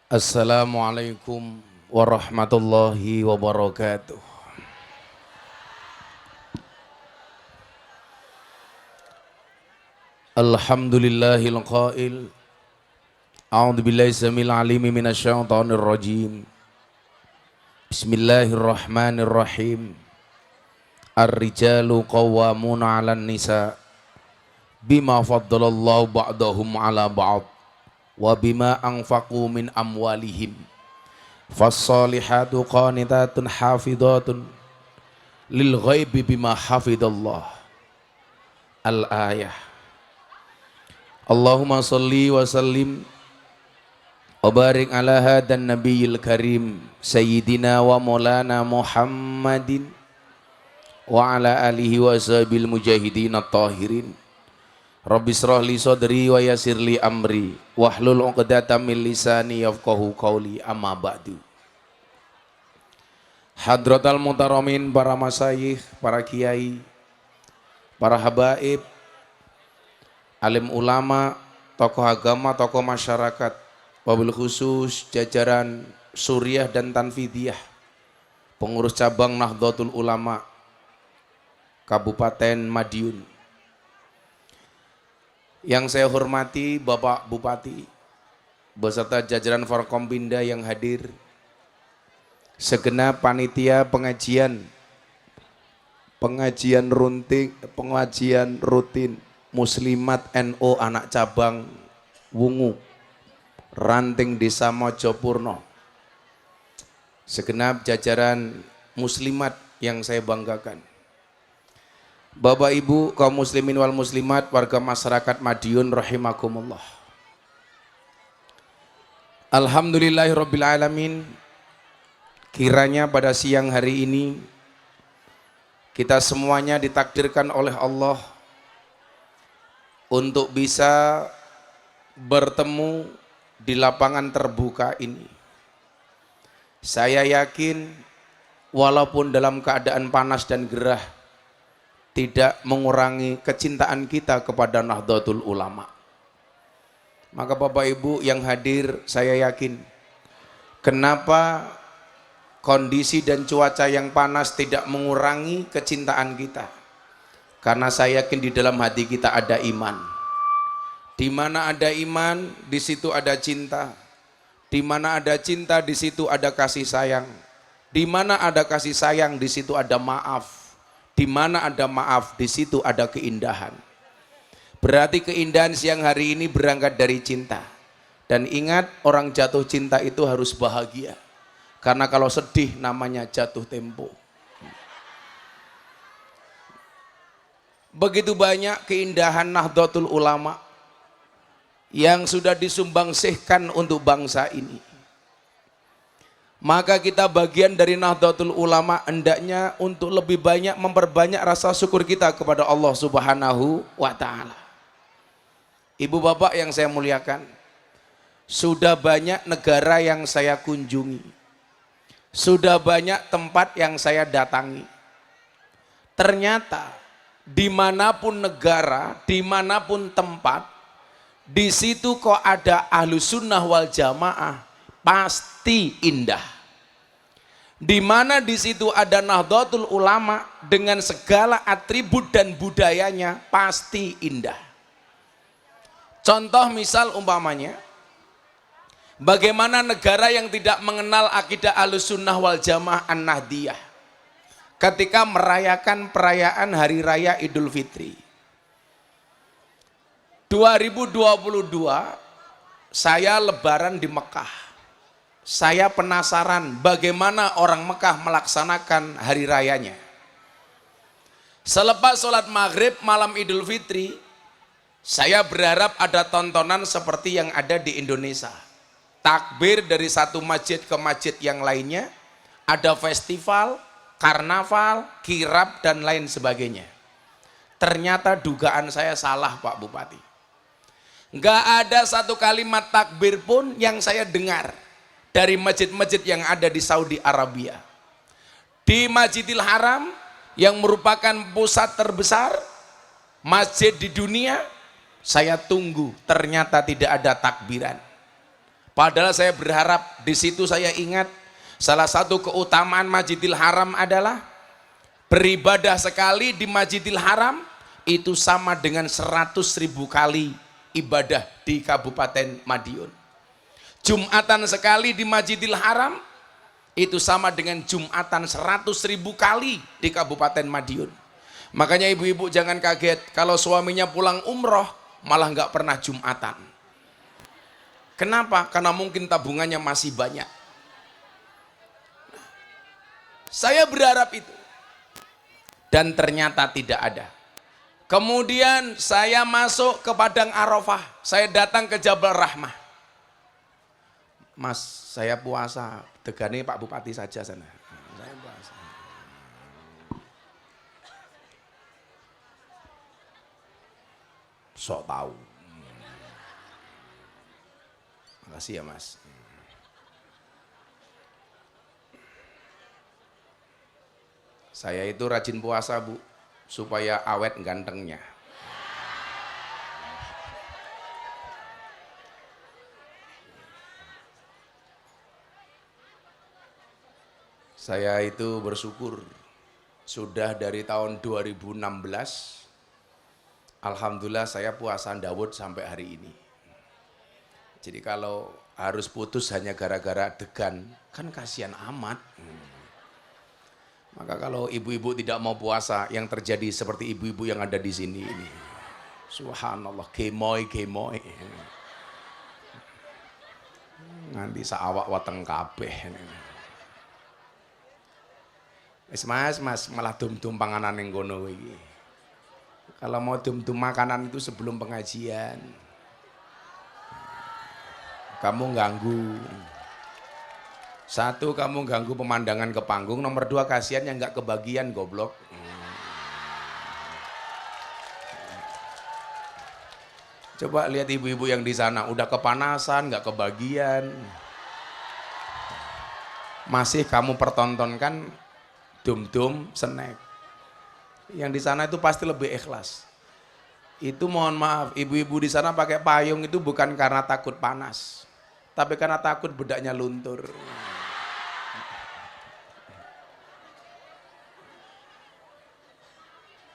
Assalamualaikum warahmatullahi wabarakatuh. Alhamdulillahil qail. A'udzu billahi samil alimi minasyaitonir rajim. Bismillahirrahmanirrahim. Ar-rijalu qawwamuna 'alan nisa bima faddalallahu ba'dahum 'ala ba'd wa bima anfaqu min amwalihim. Fassalihatu qanitatun hafidhatun lil ghaibi bima hafidallah. Al-ayah. Allahumma salli wa sallim wa barik ala hadan nabiyil karim sayyidina wa maulana Muhammadin wa ala alihi wa sahbil mujahidin at-tahirin. Rabbi shrah li sadri wa yassir li amri wahlul 'uqdatam min lisani yafqahu qawli, amma ba'du. Hadratal mutaramin, para masyayikh, para kiai, para habaib, alim ulama, tokoh agama, tokoh masyarakat, wabil khusus jajaran Suriah dan Tanfidiyah, pengurus cabang Nahdlatul Ulama Kabupaten Madiun. Yang saya hormati Bapak Bupati beserta jajaran Forkompinda yang hadir, segenap panitia pengajian rutin Muslimat NU anak cabang Wungu Ranting Desa Mojopurno, segenap jajaran muslimat yang saya banggakan, Bapak Ibu kaum muslimin wal muslimat, warga masyarakat Madiun rahimakumullah. Alhamdulillahirabbil alamin. Kiranya pada siang hari ini kita semuanya ditakdirkan oleh Allah untuk bisa bertemu di lapangan terbuka ini. Saya yakin walaupun dalam keadaan panas dan gerah, tidak mengurangi kecintaan kita kepada Nahdlatul Ulama. Maka Bapak Ibu yang hadir, saya yakin kenapa kondisi dan cuaca yang panas tidak mengurangi kecintaan kita. Karena saya yakin di dalam hati kita ada iman. Di mana ada iman, di situ ada cinta. Di mana ada cinta, di situ ada kasih sayang. Di mana ada kasih sayang, di situ ada maaf. Di mana ada maaf, di situ ada keindahan. Berarti keindahan siang hari ini berangkat dari cinta. Dan ingat, orang jatuh cinta itu harus bahagia. Karena kalau sedih namanya jatuh tempo. Begitu banyak keindahan Nahdlatul Ulama yang sudah disumbangsihkan untuk bangsa ini. Maka kita bagian dari Nahdlatul Ulama hendaknya untuk lebih banyak memperbanyak rasa syukur kita kepada Allah Subhanahu wa ta'ala. Ibu bapak yang saya muliakan, sudah banyak negara yang saya kunjungi, sudah banyak tempat yang saya datangi. Ternyata dimanapun negara, dimanapun tempat, di situ kok ada Ahlus Sunnah wal Jamaah, pasti indah. Di mana di situ ada Nahdlatul Ulama dengan segala atribut dan budayanya, pasti indah. Contoh misal umpamanya, bagaimana negara yang tidak mengenal akidah Ahlus Sunnah wal Jamaah An-Nahdiyah ketika merayakan perayaan Hari Raya Idul Fitri 2022, saya lebaran di Mekah. Saya penasaran bagaimana orang Mekah melaksanakan hari rayanya. Selepas sholat maghrib malam Idul Fitri, saya berharap ada tontonan seperti yang ada di Indonesia. Takbir dari satu masjid ke masjid yang lainnya, ada festival, karnaval, kirab, dan lain sebagainya. Ternyata dugaan saya salah, Pak Bupati. Nggak ada satu kalimat takbir pun yang saya dengar dari masjid-masjid yang ada di Saudi Arabia. Di Masjidil Haram yang merupakan pusat terbesar masjid di dunia, saya tunggu, ternyata tidak ada takbiran. Padahal saya berharap di situ saya ingat salah satu keutamaan Masjidil Haram adalah beribadah sekali di Masjidil Haram itu sama dengan 100.000 kali ibadah di Kabupaten Madiun. Jumatan sekali di Masjidil Haram itu sama dengan Jumatan 100.000 kali di Kabupaten Madiun. Makanya ibu-ibu jangan kaget kalau suaminya pulang umroh malah nggak pernah Jumatan. Kenapa? Karena mungkin tabungannya masih banyak. Saya berharap itu. Dan ternyata tidak ada. Kemudian saya masuk ke Padang Arafah. Saya datang ke Jabal Rahmah. Mas, saya puasa. Tegane Pak Bupati saja sana. Saya puasa. Sok tahu. Makasih ya Mas. Saya itu rajin puasa Bu, supaya awet gantengnya. Saya itu bersyukur sudah dari tahun 2016, alhamdulillah saya puasa Dawud sampai hari ini. Jadi kalau harus putus hanya gara-gara degan, kan kasihan amat. Maka kalau ibu-ibu tidak mau puasa, yang terjadi seperti ibu-ibu yang ada di sini ini. Subhanallah, gemoy. Nganti saawak wateng kabeh. Mas, malah dum-dum panganan yang kono iki. Kalau mau dum-dum makanan itu sebelum pengajian. Kamu ganggu. Satu, kamu ganggu pemandangan ke panggung. Nomor dua, kasihan yang nggak kebagian goblok. Coba lihat ibu-ibu yang di sana udah kepanasan, nggak kebagian. Masih kamu pertontonkan dum-dum snack. Yang di sana itu pasti lebih ikhlas. Itu mohon maaf, ibu-ibu di sana pakai payung itu bukan karena takut panas, tapi karena takut bedaknya luntur.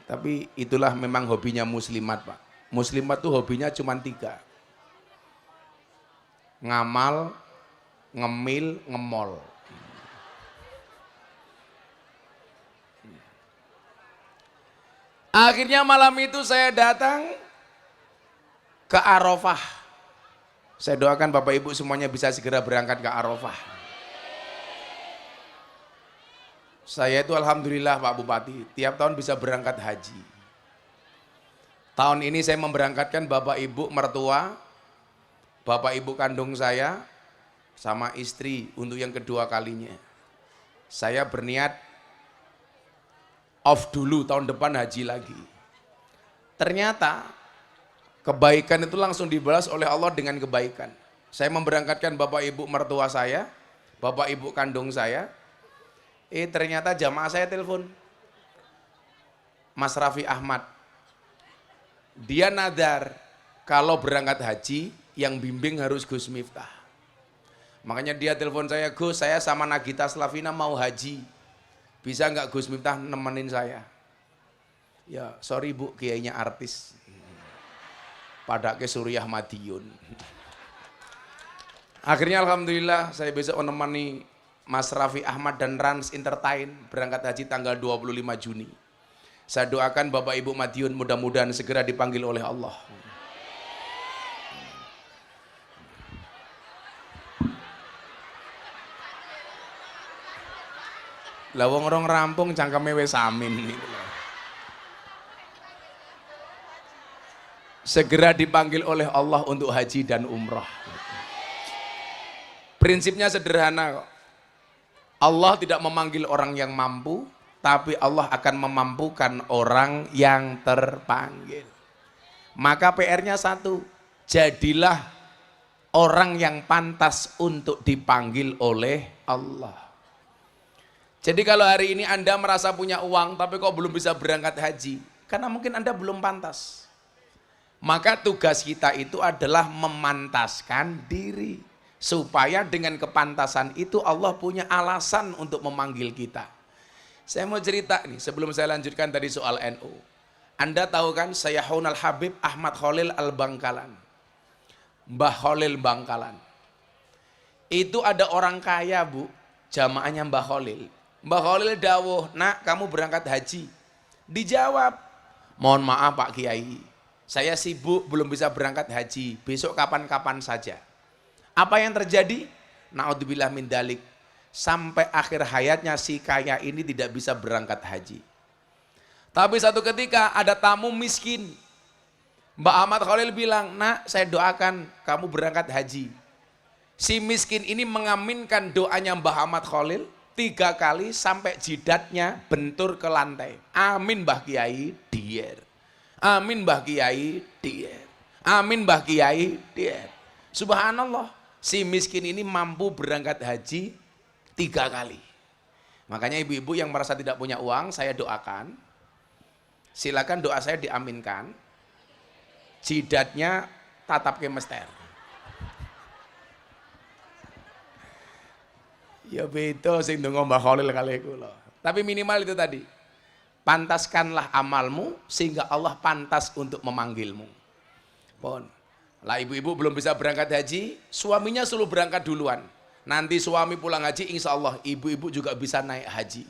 Tapi itulah memang hobinya muslimat Pak. Muslimat tuh hobinya cuma 3. Ngamal, ngemil, ngemol. Akhirnya malam itu saya datang ke Arafah. Saya doakan Bapak Ibu semuanya bisa segera berangkat ke Arafah. Saya itu alhamdulillah Pak Bupati, tiap tahun bisa berangkat haji. Tahun ini saya memberangkatkan Bapak Ibu mertua, Bapak Ibu kandung saya, sama istri untuk yang kedua kalinya. Saya berniat off dulu, tahun depan haji lagi. Ternyata kebaikan itu langsung dibalas oleh Allah dengan kebaikan. Saya memberangkatkan Bapak Ibu mertua saya, Bapak Ibu kandung saya. Ternyata jamaah saya telepon, Mas Raffi Ahmad. Dia nadar kalau berangkat haji yang bimbing harus Gus Miftah. Makanya dia telepon saya, Gus, saya sama Nagita Slavina mau haji. Bisa nggak Gus Miftah nemenin saya? Ya sorry Bu, kiainya artis. Pada ke Suriah Madiun. Akhirnya alhamdulillah saya besok menemani Mas Raffi Ahmad dan Rans Entertain berangkat haji tanggal 25 Juni. Saya doakan Bapak Ibu Madiun mudah-mudahan segera dipanggil oleh Allah. Lah wong rong rampung cangkeme wis amin. Segera dipanggil oleh Allah untuk haji dan umrah. Prinsipnya sederhana kok. Allah tidak memanggil orang yang mampu, tapi Allah akan memampukan orang yang terpanggil. Maka PR-nya satu, jadilah orang yang pantas untuk dipanggil oleh Allah. Jadi kalau hari ini Anda merasa punya uang tapi kok belum bisa berangkat haji, karena mungkin Anda belum pantas. Maka tugas kita itu adalah memantaskan diri. Supaya dengan kepantasan itu Allah punya alasan untuk memanggil kita. Saya mau cerita nih sebelum saya lanjutkan tadi soal NU. Anda tahu kan Sayyahun Al-Habib Ahmad Khalil Al-Bangkalan. Mbah Khalil Bangkalan. Itu ada orang kaya bu, jamaahnya Mbah Khalil. Mbah Khalil dawuh, nak kamu berangkat haji. Dijawab, mohon maaf Pak Kiai, saya sibuk belum bisa berangkat haji, besok kapan-kapan saja. Apa yang terjadi? Na'udzubillah min dalik. Sampai akhir hayatnya si kaya ini tidak bisa berangkat haji. Tapi satu ketika ada tamu miskin. Mbak Ahmad Khalil bilang, nak saya doakan kamu berangkat haji. Si miskin ini mengaminkan doanya Mbah Ahmad Khalil 3 kali sampai jidatnya bentur ke lantai. Amin Mbah Kiai, dier. Amin Mbah Kiai, dier. Amin Mbah Kiai, dier. Subhanallah, si miskin ini mampu berangkat haji 3 kali. Makanya ibu-ibu yang merasa tidak punya uang, saya doakan. Silakan doa saya diaminkan. Jidatnya tatap ke mester. Ya beda sing ndonga Mbah Khalil kali kula. Tapi minimal itu tadi. Pantaskanlah amalmu sehingga Allah pantas untuk memanggilmu. Pon. Lah ibu-ibu belum bisa berangkat haji, suaminya suruh berangkat duluan. Nanti suami pulang haji, insya Allah ibu-ibu juga bisa naik haji.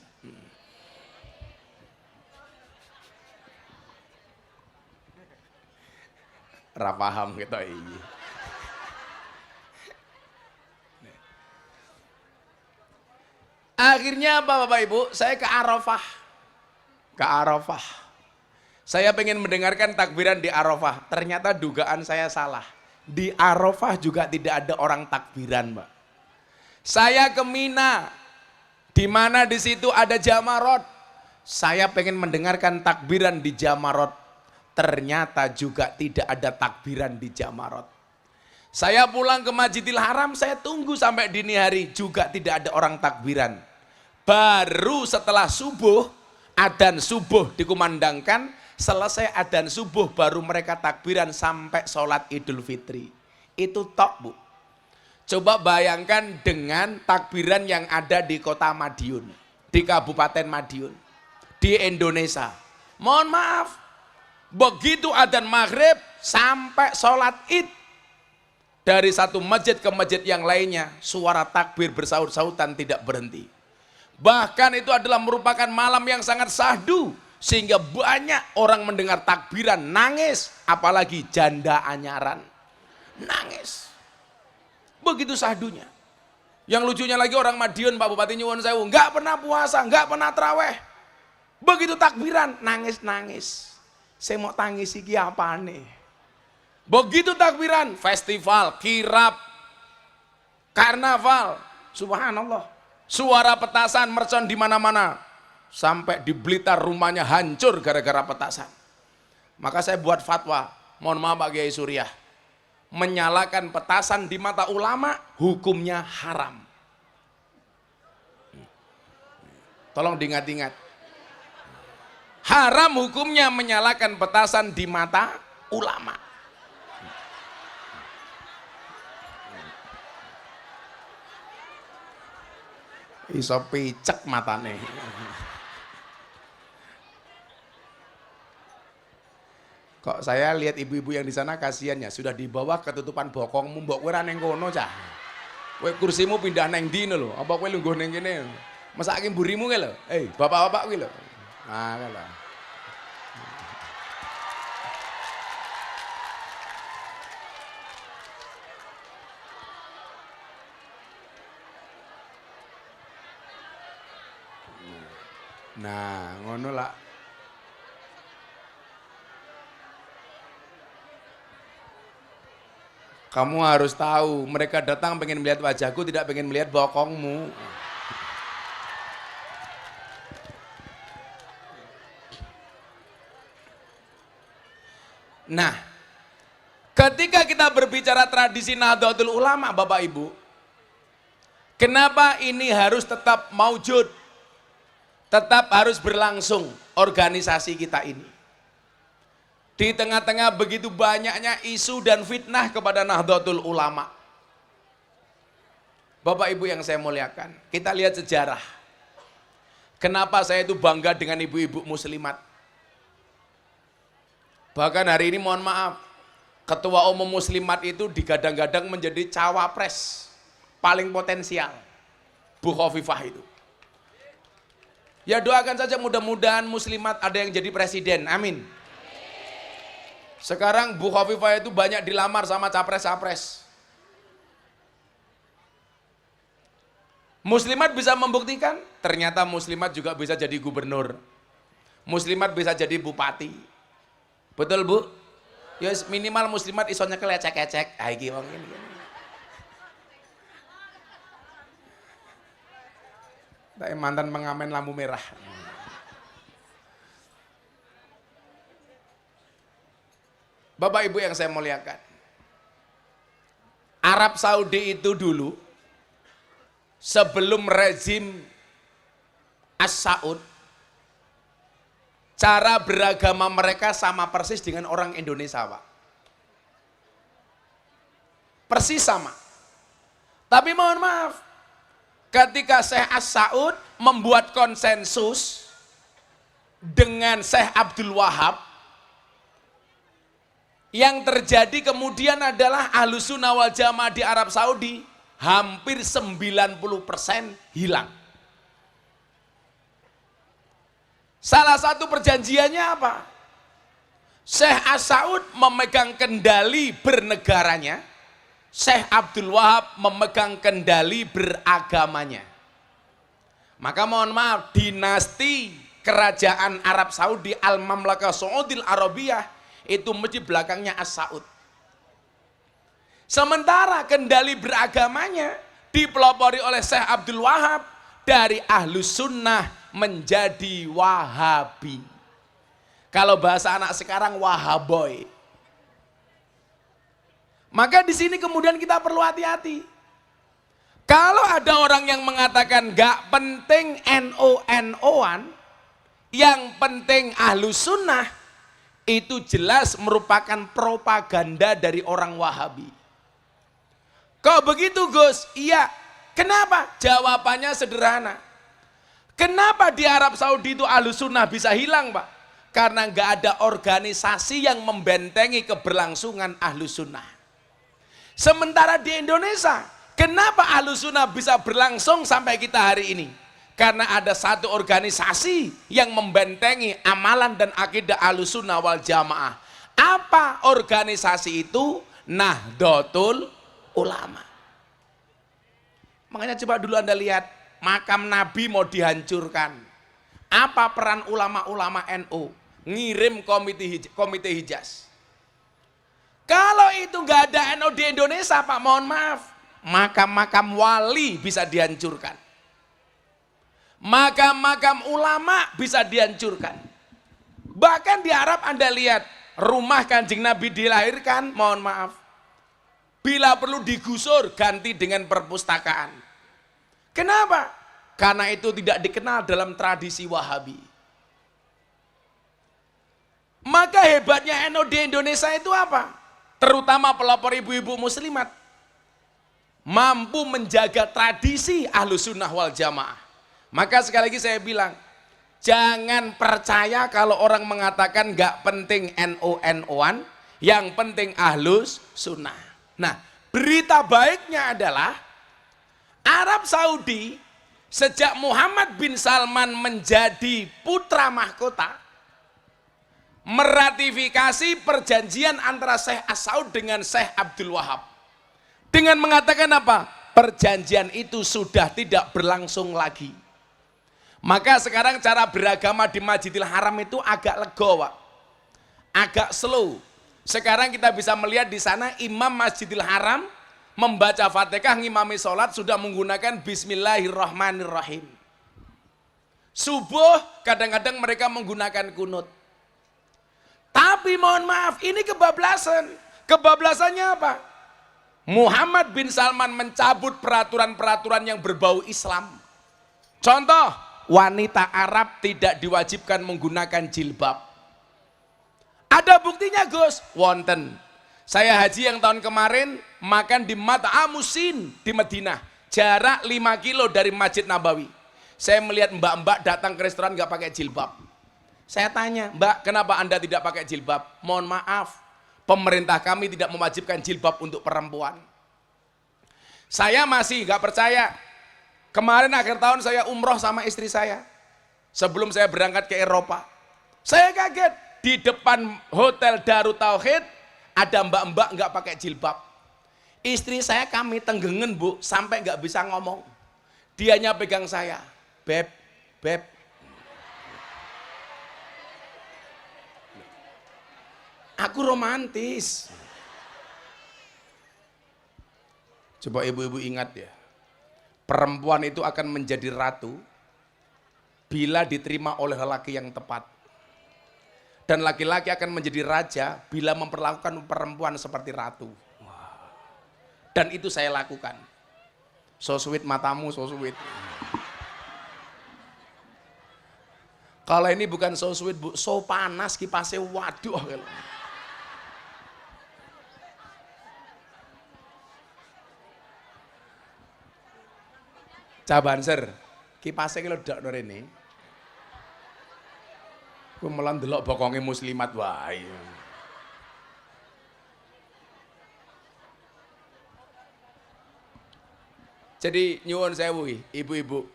Ra paham kita iki. Akhirnya apa Bapak Ibu? Saya ke Arafah. Ke Arafah. Saya pengen mendengarkan takbiran di Arafah. Ternyata dugaan saya salah. Di Arafah juga tidak ada orang takbiran, Mbak. Saya ke Mina. Di mana di situ ada Jamarot. Saya pengen mendengarkan takbiran di Jamarot. Ternyata juga tidak ada takbiran di Jamarot. Saya pulang ke Masjidil Haram, saya tunggu sampai dini hari juga tidak ada orang takbiran. Baru setelah subuh, adzan subuh dikumandangkan, selesai adzan subuh baru mereka takbiran sampai sholat Idul Fitri. Itu tok bu. Coba bayangkan dengan takbiran yang ada di kota Madiun, di Kabupaten Madiun, di Indonesia. Mohon maaf, begitu adzan maghrib sampai sholat id, dari satu masjid ke masjid yang lainnya, suara takbir bersaut-sautan tidak berhenti. Bahkan itu adalah merupakan malam yang sangat syahdu, sehingga banyak orang mendengar takbiran nangis, apalagi janda anyaran nangis. Begitu syahdunya. Yang lucunya lagi orang Madiun, Pak Bupati Nyuwun Sewu, nggak pernah puasa, nggak pernah traweh. Begitu takbiran nangis-nangis. Saya mau tangis iki apa nih? Begitu takbiran, festival, kirab, karnaval, subhanallah. Suara petasan mercon di mana-mana. Sampai di Blitar rumahnya hancur gara-gara petasan. Maka saya buat fatwa, mohon maaf Pak Kiai Suriah, menyalakan petasan di mata ulama hukumnya haram. Tolong diingat-ingat. Haram hukumnya menyalakan petasan di mata ulama. Iso picek matane. Kok saya lihat ibu-ibu yang di sana kasihan ya, sudah di bawah ketutupan bokongmu, mbok kowe ra ning kono cah. Kowe kursimu pindah neng ndi lho, apa kowe lungguh ning kene? Mesake mburimu ki lho. Bapak-bapak kuwi lho. Nah, lho. Nah, ngono lah. Kamu harus tahu, mereka datang pengen melihat wajahku, tidak pengen melihat bokongmu. Nah, ketika kita berbicara tradisi Nahdlatul Ulama, Bapak Ibu, kenapa ini harus tetap maujud? Tetap harus berlangsung organisasi kita ini. Di tengah-tengah begitu banyaknya isu dan fitnah kepada Nahdlatul Ulama. Bapak Ibu yang saya muliakan, kita lihat sejarah. Kenapa saya itu bangga dengan ibu-ibu muslimat. Bahkan hari ini mohon maaf, Ketua Umum Muslimat itu digadang-gadang menjadi cawapres paling potensial, Bu Khofifah itu. Ya doakan saja mudah-mudahan muslimat ada yang jadi presiden, amin. Sekarang Bu Khofifah itu banyak dilamar sama capres-capres. Muslimat bisa membuktikan, ternyata muslimat juga bisa jadi gubernur. Muslimat bisa jadi bupati. Betul Bu? Ya minimal muslimat iso nyekel ecek-ecek. Ah iki wong ini. Tapi mantan pengamen lampu merah. Bapak Ibu yang saya muliakan. Arab Saudi itu dulu sebelum rezim As-Saud, cara beragama mereka sama persis dengan orang Indonesia, Pak. Persis sama. Tapi mohon maaf, ketika Syekh As-Saud membuat konsensus dengan Syekh Abdul Wahab, yang terjadi kemudian adalah Ahlussunnah wal Jamaah di Arab Saudi hampir 90% hilang. Salah satu perjanjiannya apa? Syekh As-Saud memegang kendali bernegaranya, Syekh Abdul Wahab memegang kendali beragamanya. Maka mohon maaf, dinasti kerajaan Arab Saudi Al-Mamlakah Saudil Arabiyah itu mesti belakangnya As-Saud. Sementara kendali beragamanya dipelopori oleh Syekh Abdul Wahab dari Ahlus Sunnah menjadi Wahabi. Kalau bahasa anak sekarang Wahaboy. Maka di sini kemudian kita perlu hati-hati. Kalau ada orang yang mengatakan gak penting NO-NO-an, yang penting Ahlus Sunnah, itu jelas merupakan propaganda dari orang Wahabi. Kok begitu Gus? Iya. Kenapa? Jawabannya sederhana. Kenapa di Arab Saudi itu Ahlus Sunnah bisa hilang, Pak? Karena nggak ada organisasi yang membentengi keberlangsungan Ahlus Sunnah. Sementara di Indonesia, kenapa Ahlus Sunnah bisa berlangsung sampai kita hari ini? Karena ada satu organisasi yang membentengi amalan dan akidah Ahlus Sunnah wal Jamaah. Apa organisasi itu? Nahdlatul Ulama. Makanya coba dulu Anda lihat, makam Nabi mau dihancurkan. Apa peran ulama-ulama NU? Ngirim komite Hijaz. Kalau itu nggak ada NU di Indonesia, Pak, mohon maaf, makam-makam wali bisa dihancurkan. Makam-makam ulama bisa dihancurkan. Bahkan di Arab Anda lihat, rumah Kanjeng Nabi dilahirkan, mohon maaf, bila perlu digusur, ganti dengan perpustakaan. Kenapa? Karena itu tidak dikenal dalam tradisi Wahabi. Maka hebatnya NU di Indonesia itu apa? Terutama pelopor ibu-ibu muslimat. Mampu menjaga tradisi Ahlus Sunnah wal Jamaah. Maka sekali lagi saya bilang, jangan percaya kalau orang mengatakan gak penting NU-NU-an, yang penting Ahlus Sunnah. Nah, berita baiknya adalah Arab Saudi sejak Muhammad bin Salman menjadi putra mahkota meratifikasi perjanjian antara Syekh As-Saud dengan Syekh Abdul Wahab dengan mengatakan apa? Perjanjian itu sudah tidak berlangsung lagi. Maka sekarang cara beragama di Masjidil Haram itu agak legowo, agak slow. Sekarang kita bisa melihat di sana imam Masjidil Haram membaca Fatihah, ngimami sholat sudah menggunakan Bismillahirrahmanirrahim. Subuh kadang-kadang mereka menggunakan kunut. Tapi mohon maaf, ini kebablasan. Kebablasannya apa? Muhammad bin Salman mencabut peraturan-peraturan yang berbau Islam. Contoh, wanita Arab tidak diwajibkan menggunakan jilbab. Ada buktinya Gus? Wonten. Saya haji yang tahun kemarin makan di Mat'amusin di Madinah. jarak 5 kilo dari Masjid Nabawi. Saya melihat mbak-mbak datang ke restoran nggak pakai jilbab. Saya tanya, Mbak, kenapa Anda tidak pakai jilbab? Mohon maaf, pemerintah kami tidak mewajibkan jilbab untuk perempuan. Saya masih nggak percaya. Kemarin akhir tahun saya umroh sama istri saya. Sebelum saya berangkat ke Eropa. Saya kaget, di depan Hotel Darut Tauhid ada mbak-mbak nggak pakai jilbab. Istri saya kami tenggengen Bu, sampai nggak bisa ngomong. Dianya pegang saya, Beb, Beb. Aku romantis. Coba ibu-ibu ingat ya, perempuan itu akan menjadi ratu bila diterima oleh lelaki yang tepat. Dan laki-laki akan menjadi raja bila memperlakukan perempuan seperti ratu. Dan itu saya lakukan. So sweet matamu, so sweet. Kalau ini bukan so sweet Bu, so panas kipasnya, waduh. Cabanser, kipasnya kalau dak nore ini. Aku malah ndelok bokonge muslimat wae. Jadi nyuwun sewu ibu-ibu,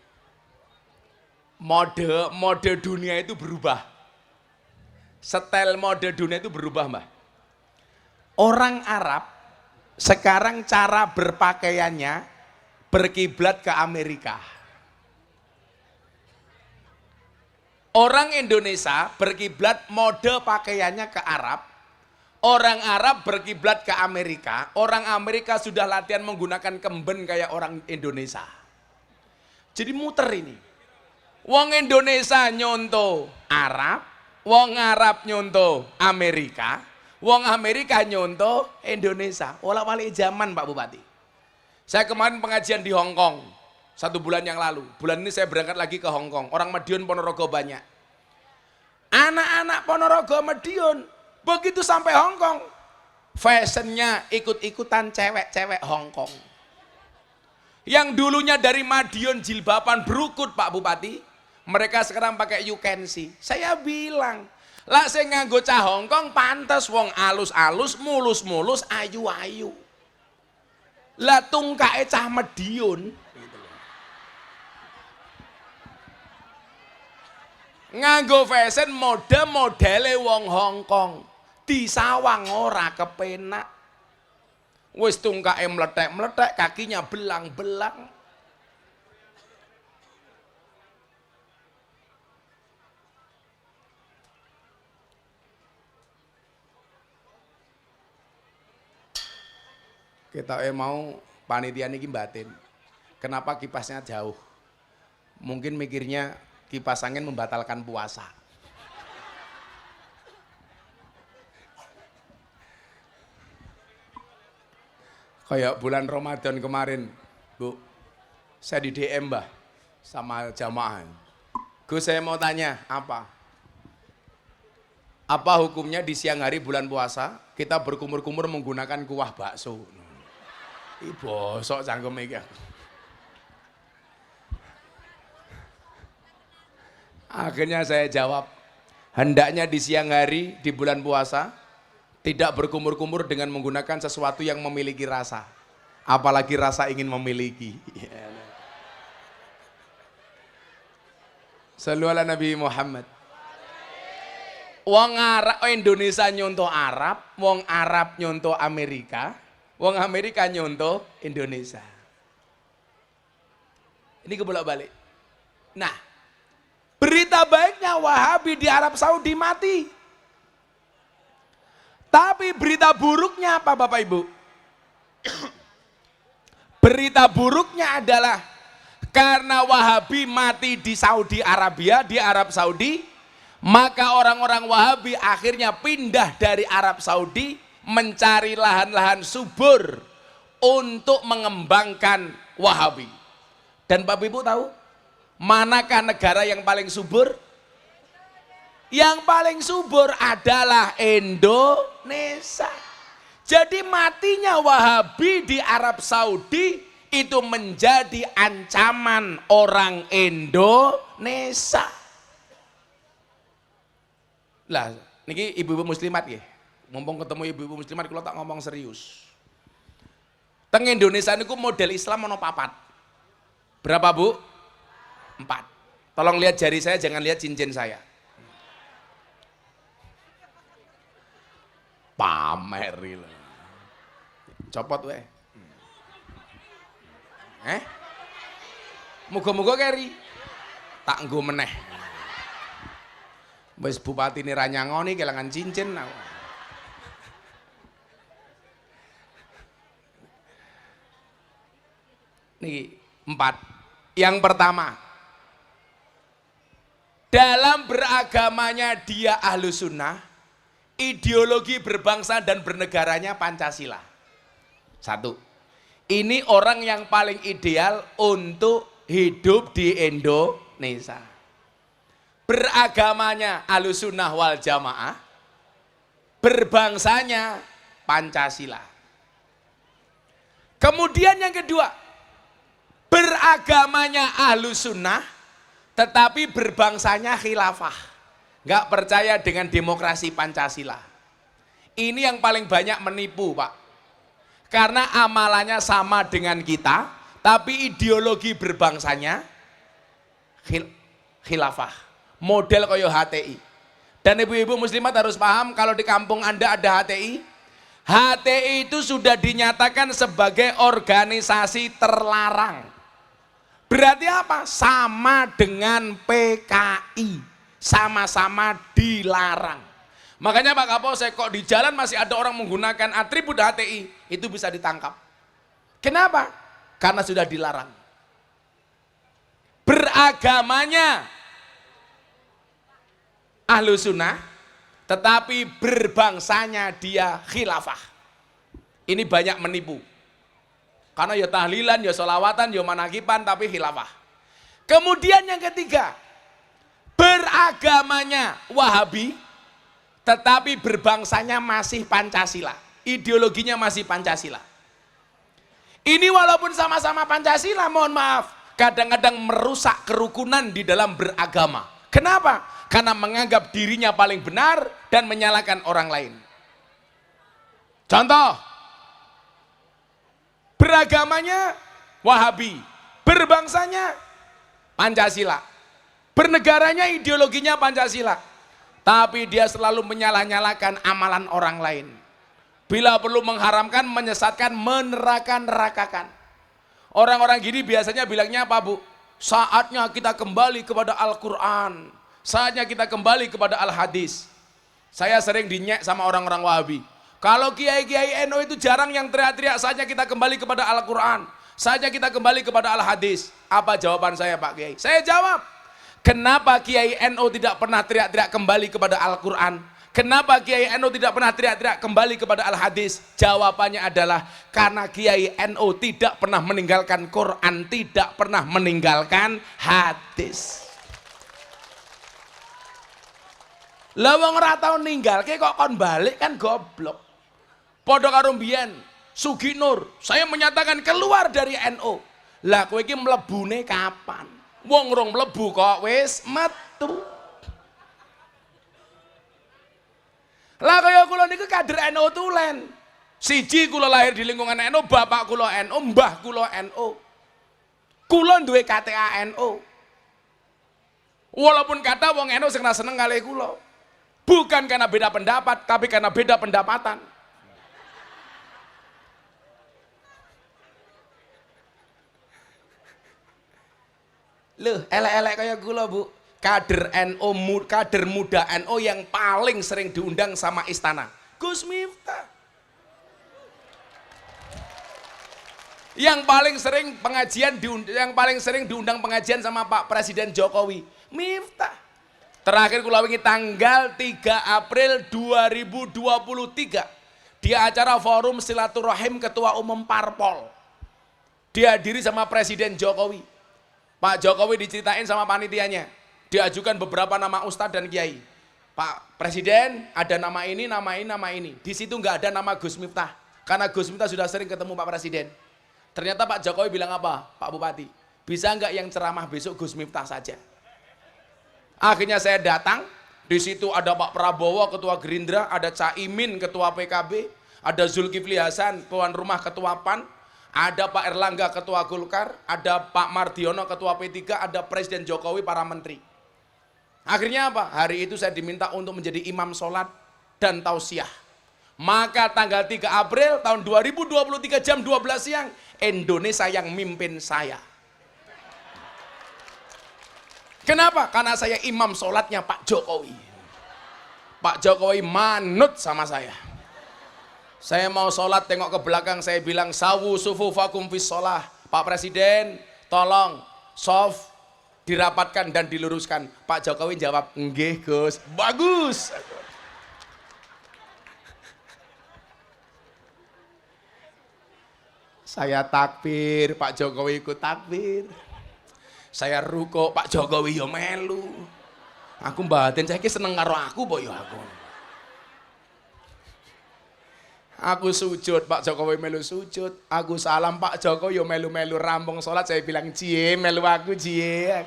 mode dunia itu berubah, style mode dunia itu berubah Mbah. Orang Arab sekarang cara berpakaiannya berkiblat ke Amerika. Orang Indonesia berkiblat mode pakaiannya ke Arab. Orang Arab berkiblat ke Amerika, orang Amerika sudah latihan menggunakan kemben kayak orang Indonesia. Jadi muter ini. Wong Indonesia nyontoh Arab, wong Arab nyontoh Amerika, wong Amerika nyontoh Indonesia. Wolak-walik zaman Pak Bupati. Saya kemarin pengajian di Hong Kong 1 bulan yang lalu. Bulan ini saya berangkat lagi ke Hong Kong. Orang Madiun Ponorogo banyak. Anak-anak Ponorogo Madiun begitu sampai Hong Kong, fashionnya ikut-ikutan cewek-cewek Hong Kong. Yang dulunya dari Madiun jilbaban berukut Pak Bupati, mereka sekarang pakai you can see. Saya bilang, lah saya nganggo cah Hong Kong pantas wong alus-alus, mulus-mulus, ayu-ayu. Lah tungkae cah Madiun. Nganggo fashion modele wong Hong Kong. Disawang ora kepenak. Wis tungkae meletek-meletek, kakinya belang-belang. Kita mau panitia niki batin. Kenapa kipasnya jauh? Mungkin mikirnya kipas angin membatalkan puasa. Kayak bulan Ramadan kemarin, Bu, saya di DM Mbah sama jamaah. Gus, saya mau tanya, apa hukumnya di siang hari bulan puasa kita berkumur-kumur menggunakan kuah bakso? Ih bosok cangkem iki. Akhirnya saya jawab, hendaknya di siang hari di bulan puasa tidak berkumur-kumur dengan menggunakan sesuatu yang memiliki rasa. Apalagi rasa ingin memiliki. Sallu ala Nabi Muhammad. Wong Arab Indonesia nyontoh Arab, wong Arab nyontoh Amerika, wong Amerika nyontoh Indonesia. Ini kebolak-balik. Nah, berita baiknya Wahabi di Arab Saudi mati. Tapi berita buruknya apa Bapak Ibu? Berita buruknya adalah karena Wahabi mati di Saudi Arabia, di Arab Saudi, maka orang-orang Wahabi akhirnya pindah dari Arab Saudi mencari lahan-lahan subur untuk mengembangkan Wahabi. Dan Bapak Ibu tahu, manakah negara yang paling subur? Yang paling subur adalah Indonesia. Jadi matinya Wahabi di Arab Saudi itu menjadi ancaman orang Indonesia. Lah, niki ibu-ibu muslimat ya. Mumpung ketemu ibu-ibu muslimat, kalau tak ngomong serius. Teng Indonesia niku model Islam ono papat. Berapa Bu? 4. Tolong lihat jari saya, jangan lihat cincin saya. Pamer gitu. Copot weh. Muga-muga keri. Tak nggo meneh. Wis bupati ini ranyangoni kelangan cincin. Nih 4. Yang pertama, dalam beragamanya dia ahlu sunnah, ideologi berbangsa dan bernegaranya Pancasila. 1. Ini orang yang paling ideal untuk hidup di Indonesia. Beragamanya ahlu sunnah wal jamaah, berbangsanya Pancasila. Kemudian yang kedua, beragamanya ahlu sunnah tetapi berbangsanya khilafah, nggak percaya dengan demokrasi Pancasila. Ini yang paling banyak menipu Pak, karena amalannya sama dengan kita tapi ideologi berbangsanya khilafah, model koyo HTI. Dan ibu-ibu muslimat harus paham, kalau di kampung Anda ada HTI, HTI itu sudah dinyatakan sebagai organisasi terlarang. Berarti apa? Sama dengan PKI, sama-sama dilarang. Makanya Pak Kapolsek, kok di jalan masih ada orang menggunakan atribut HTI, itu bisa ditangkap. Kenapa? Karena sudah dilarang. Beragamanya ahlu sunnah, tetapi berbangsanya dia khilafah. Ini banyak menipu. Karena ya tahlilan, ya sholawatan, ya manakipan, tapi khilafah. Kemudian yang ketiga, beragamanya Wahabi, tetapi berbangsanya masih Pancasila. Ideologinya masih Pancasila. Ini walaupun sama-sama Pancasila, mohon maaf, kadang-kadang merusak kerukunan di dalam beragama. Kenapa? Karena menganggap dirinya paling benar dan menyalahkan orang lain. Contoh, beragamanya Wahabi, berbangsanya Pancasila, bernegaranya ideologinya Pancasila, tapi dia selalu menyalah-nyalahkan amalan orang lain. Bila perlu mengharamkan, menyesatkan, meneraka-nerakakan. Orang-orang gini biasanya bilangnya apa Bu? Saatnya kita kembali kepada Al-Quran, saatnya kita kembali kepada Al-Hadis. Saya sering dinyek sama orang-orang Wahabi. Kalau kiai-kiai NU itu jarang yang teriak-teriak, saatnya kita kembali kepada Al-Quran, saatnya kita kembali kepada Al-Hadis. Apa jawaban saya Pak Kiai? Saya jawab, kenapa Kiai NU tidak pernah teriak-teriak kembali kepada Al-Quran? Kenapa Kiai NU tidak pernah teriak-teriak kembali kepada Al-Hadis? Jawabannya adalah karena Kiai NU tidak pernah meninggalkan Quran, tidak pernah meninggalkan hadis. Lah wong ora tau ninggalke kok kon balik kan goblok. Padha karo mbiyen Sugi Nur, saya menyatakan keluar dari NU. Lah kowe iki mlebune kapan? Wong rong mlebu kok wis metu. Lah kaya kula niku kader NU tulen. Siji kula lahir di lingkungan NU, bapak kula NU, mbah kula NU. Kula duwe KTA NU. Walaupun kata wong NU sing seneng kalih kula. Bukan karena beda pendapat, tapi karena beda pendapatan. Loh, elek-elek kayak gula Bu. Kader NU, kader muda NU yang paling sering diundang sama istana, Gus Miftah. Yang paling sering pengajian yang paling sering diundang pengajian sama Pak Presiden Jokowi, Miftah. Terakhir kula wingi tanggal 3 April 2023 di acara forum silaturahim Ketua Umum Parpol. Dihadiri sama Presiden Jokowi. Pak Jokowi diceritain sama panitianya, diajukan beberapa nama ustadz dan kiai. Pak Presiden ada nama ini, nama ini, nama ini. Di situ nggak ada nama Gus Miftah, karena Gus Miftah sudah sering ketemu Pak Presiden. Ternyata Pak Jokowi bilang apa? Pak Bupati, bisa nggak yang ceramah besok Gus Miftah saja? Akhirnya saya datang, di situ ada Pak Prabowo ketua Gerindra, ada Caimin ketua PKB, ada Zulkifli Hasan tuan rumah ketua PAN, ada Pak Erlangga ketua Golkar, ada Pak Mardiono ketua P3, ada Presiden Jokowi, para menteri. Akhirnya apa? Hari itu saya diminta untuk menjadi imam sholat dan tausiah. Maka tanggal 3 April tahun 2023 jam 12 siang, Indonesia yang mimpin saya. Kenapa? Karena saya imam sholatnya Pak Jokowi. Pak Jokowi manut sama saya. Saya mau sholat, tengok ke belakang, saya bilang, sawu sufufakum fis sholah. Pak Presiden, tolong soft dirapatkan dan diluruskan. Pak Jokowi jawab, nggih Gus, bagus. Saya takbir, Pak Jokowi ikut takbir. Saya ruko, Pak Jokowi yo melu. Aku batin saya seneng karo aku boyo aku. Aku sujud, Pak Jokowi melu sujud. Aku salam, Pak Jokowi yo melu-melu, rampung sholat saya bilang cie melu aku cie.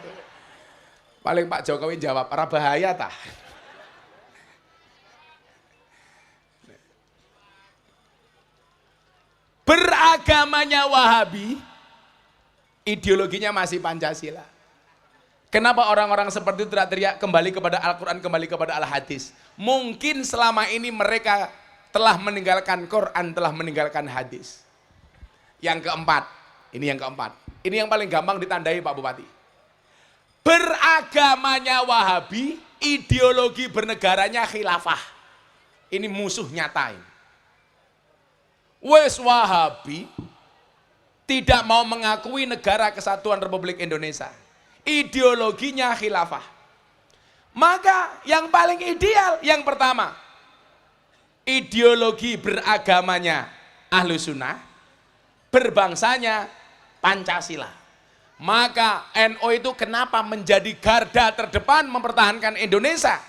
Paling Pak Jokowi jawab, ora bahaya tah. Beragamanya Wahabi, ideologinya masih Pancasila. Kenapa orang-orang seperti itu teriak kembali kepada Al-Quran, kembali kepada Al-Hadis? Mungkin selama ini mereka telah meninggalkan Quran, telah meninggalkan hadis. Yang keempat, ini yang keempat. Ini yang paling gampang ditandai Pak Bupati. Beragamanya Wahabi, ideologi bernegaranya khilafah. Ini musuh nyata ini. Wes Wahabi tidak mau mengakui negara kesatuan Republik Indonesia. Ideologinya khilafah. Maka yang paling ideal yang pertama, ideologi beragamanya Ahlus Sunnah, berbangsanya Pancasila. Maka NU itu kenapa menjadi garda terdepan mempertahankan Indonesia?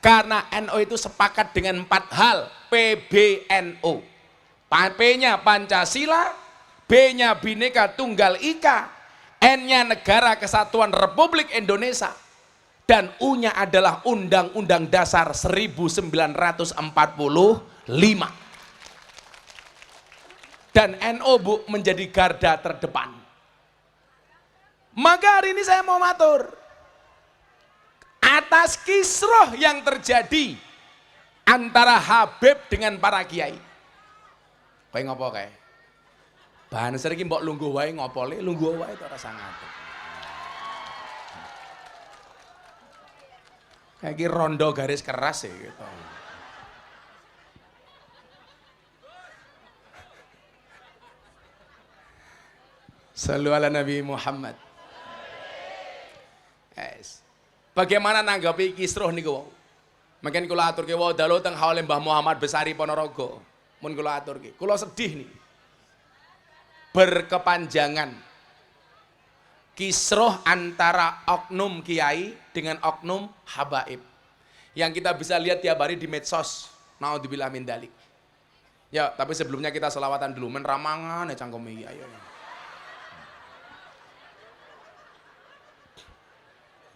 Karena NU itu sepakat dengan 4 hal, PBNU. P-nya Pancasila, B-nya Bhinneka Tunggal Ika, N-nya Negara Kesatuan Republik Indonesia, dan U-nya adalah Undang-Undang Dasar 1945. Dan NU Bu menjadi garda terdepan. Maka hari ini saya mau matur atas kisruh yang terjadi antara Habib dengan para kiai. Kowe ngopo kae? Bahan ser iki mbok lungguh wae ngopo le? Lungguh wae ora sangat. Kayak iki rondo garis keras ya gitu. Shallu ala Nabi Muhammad. Yes. Bagaimana nanggapi kisruh niku wau? Mungkin kula aturke wau dalu teng haule Mbah Muhammad Besari Ponorogo. Mun kula aturke, kula sedih nih. Berkepanjangan kisruh antara oknum kiai dengan oknum habaib. Yang kita bisa lihat tiap hari di medsos. Naudzubillah min dalik. Ya, tapi sebelumnya kita selawatan dulu. Men ramangan ya cangkem iki ayo.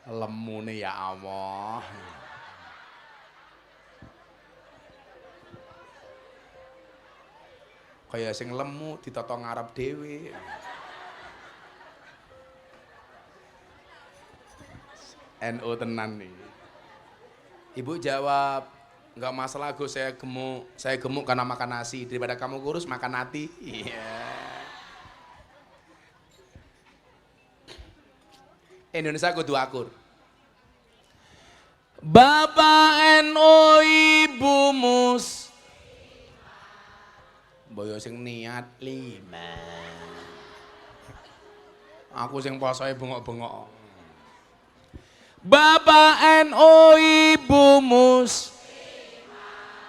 Lemune ya Allah. Kaya sing lemu ditata ngarep dhewe. NU tenan nih. Ibu jawab, enggak masalah Gus, saya gemuk karena makan nasi, daripada kamu kurus makan hati. Iya. Indonesia kudu akur. Bapak NU Ibu Mus boyo sing niat 5. Aku sing posoe bengok-bengok. Bapak NU Ibu Mus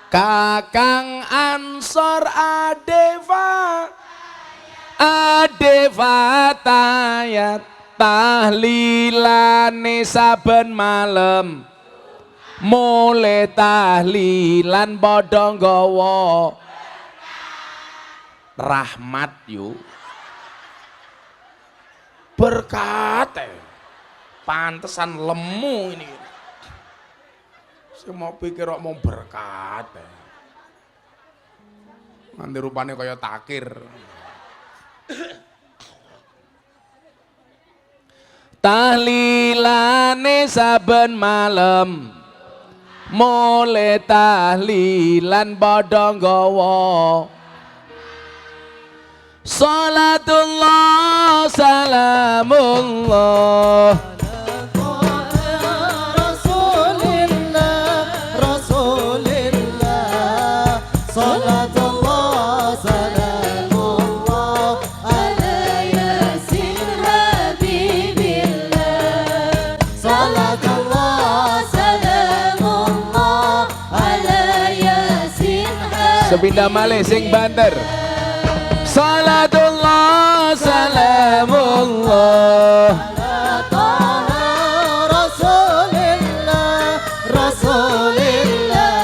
Kakang Ansor Adeva tayat tahlilane saben malam mulai tahlilan padha nggawa rahmat yuk. berkat. Pantesan lemu ini. Saya mau pikir kok mau berkat. Nanti rupanya kaya takir. Tahlilane saben malam, mulai tahlilan padha nggawa. Salatullah salamullah Rasulillah Rasulillah Salatullah salamullah ala yasin habibillah Salatullah salamullah ala yasin habibillah. Sepindah malih sing banter. Salatullah salamullah ala Taha Rasulillah Rasulillah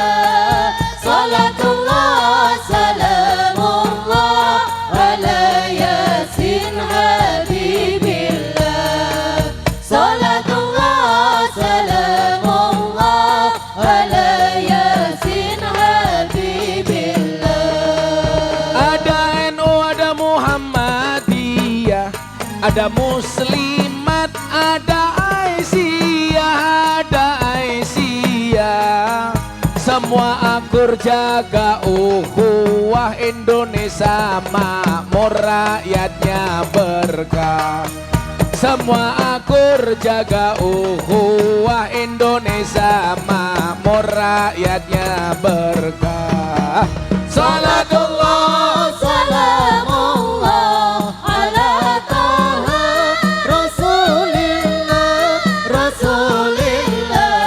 Salatullah salamullah ala yasin habibillah Salatullah salamullah ala yasin habibillah. Ada NU, ada Muhammadiyah, ada Muslimat, ada Aisyah, ada Aisyah. Semua akur jaga ukhuwah, Indonesia makmur, rakyatnya berkah. Semua akur jaga ukhuwah, Indonesia makmur, rakyatnya berkah. Salatullah Salamullah ala Taha Rasulillah Rasulillah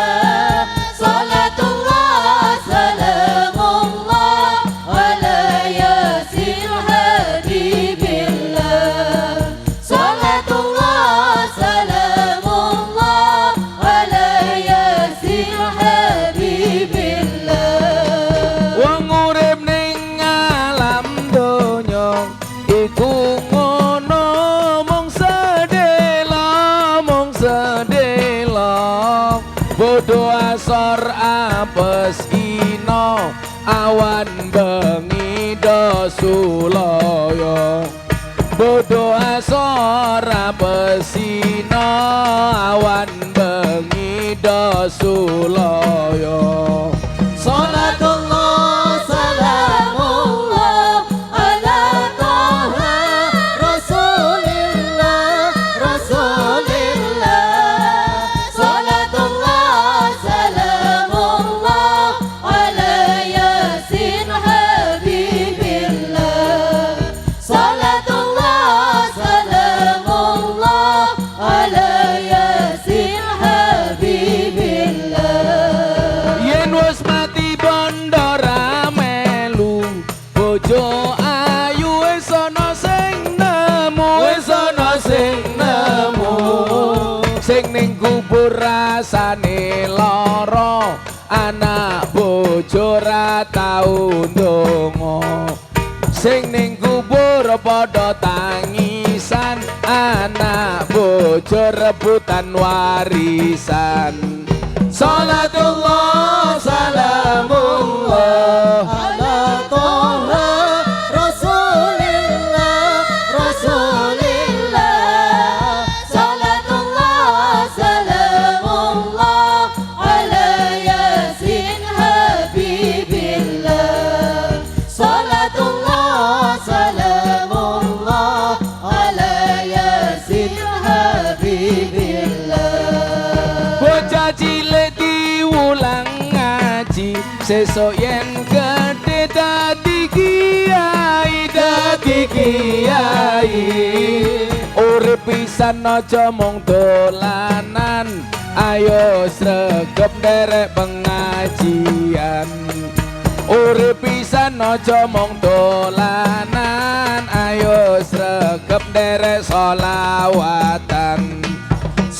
Salatullah salamullah ala yasin habibillah Salatullah salamullah ala yasin habibillah. wong urip ning alam donya iku ngono mung sedelo bodho asor apes ino awan bengi dosulaya bodho asor apes ino awan bengi dosulaya. Salatullah salamullah ala Taha Rasulillah Rasulillah Salatullah salamullah ala yasin habibillah Salatullah salamullah ala yasin habibillah. Yen wis mati bondo ra melu bojo ayu wis ana sing nemu, wis ana sing nemu. Sing ning kubur rasane lara, anak bojo ra tau ndonga. Sing ning kubur padha tangisan, anak bojo rebutan warisan. Salatullah salamullah ala Taha Rasulillah Rasulillah Salatullah salamullah ala yasin habibillah Salatullah salamullah ala yasin habibillah. bocah cilik diulang ngaji, sesuk yen gedhe dadi kiai, dadi kiai. Urip pisan aja mung dolanan, ayo sregep nderek pengajian. Urip pisan aja mung dolanan, ayo sregep nderek sholawatan.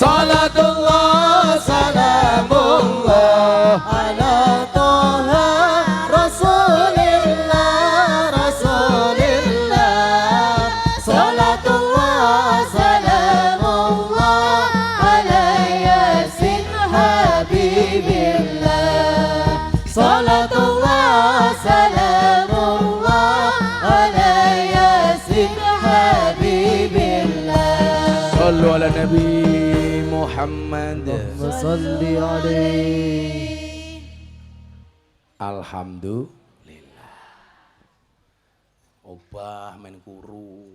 Salatullah salamullah ala Taha Rasulillah Rasulillah Salatullah salamullah Sallu ala Nabi Muhammad. Allahumma salli alaihi. Alhamdulillah. Obah main kuru.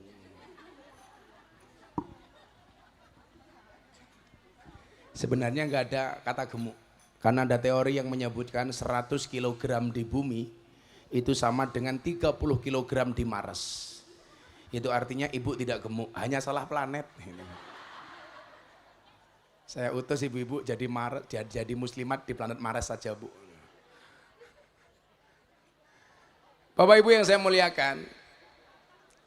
Sebenarnya nggak ada kata gemuk. Karena ada teori yang menyebutkan 100 kg di bumi itu sama dengan 30 kg di Mars. Itu artinya ibu tidak gemuk, hanya salah planet. Saya utus ibu-ibu jadi muslimat di planet Mars saja, Bu. Bapak Ibu yang saya muliakan,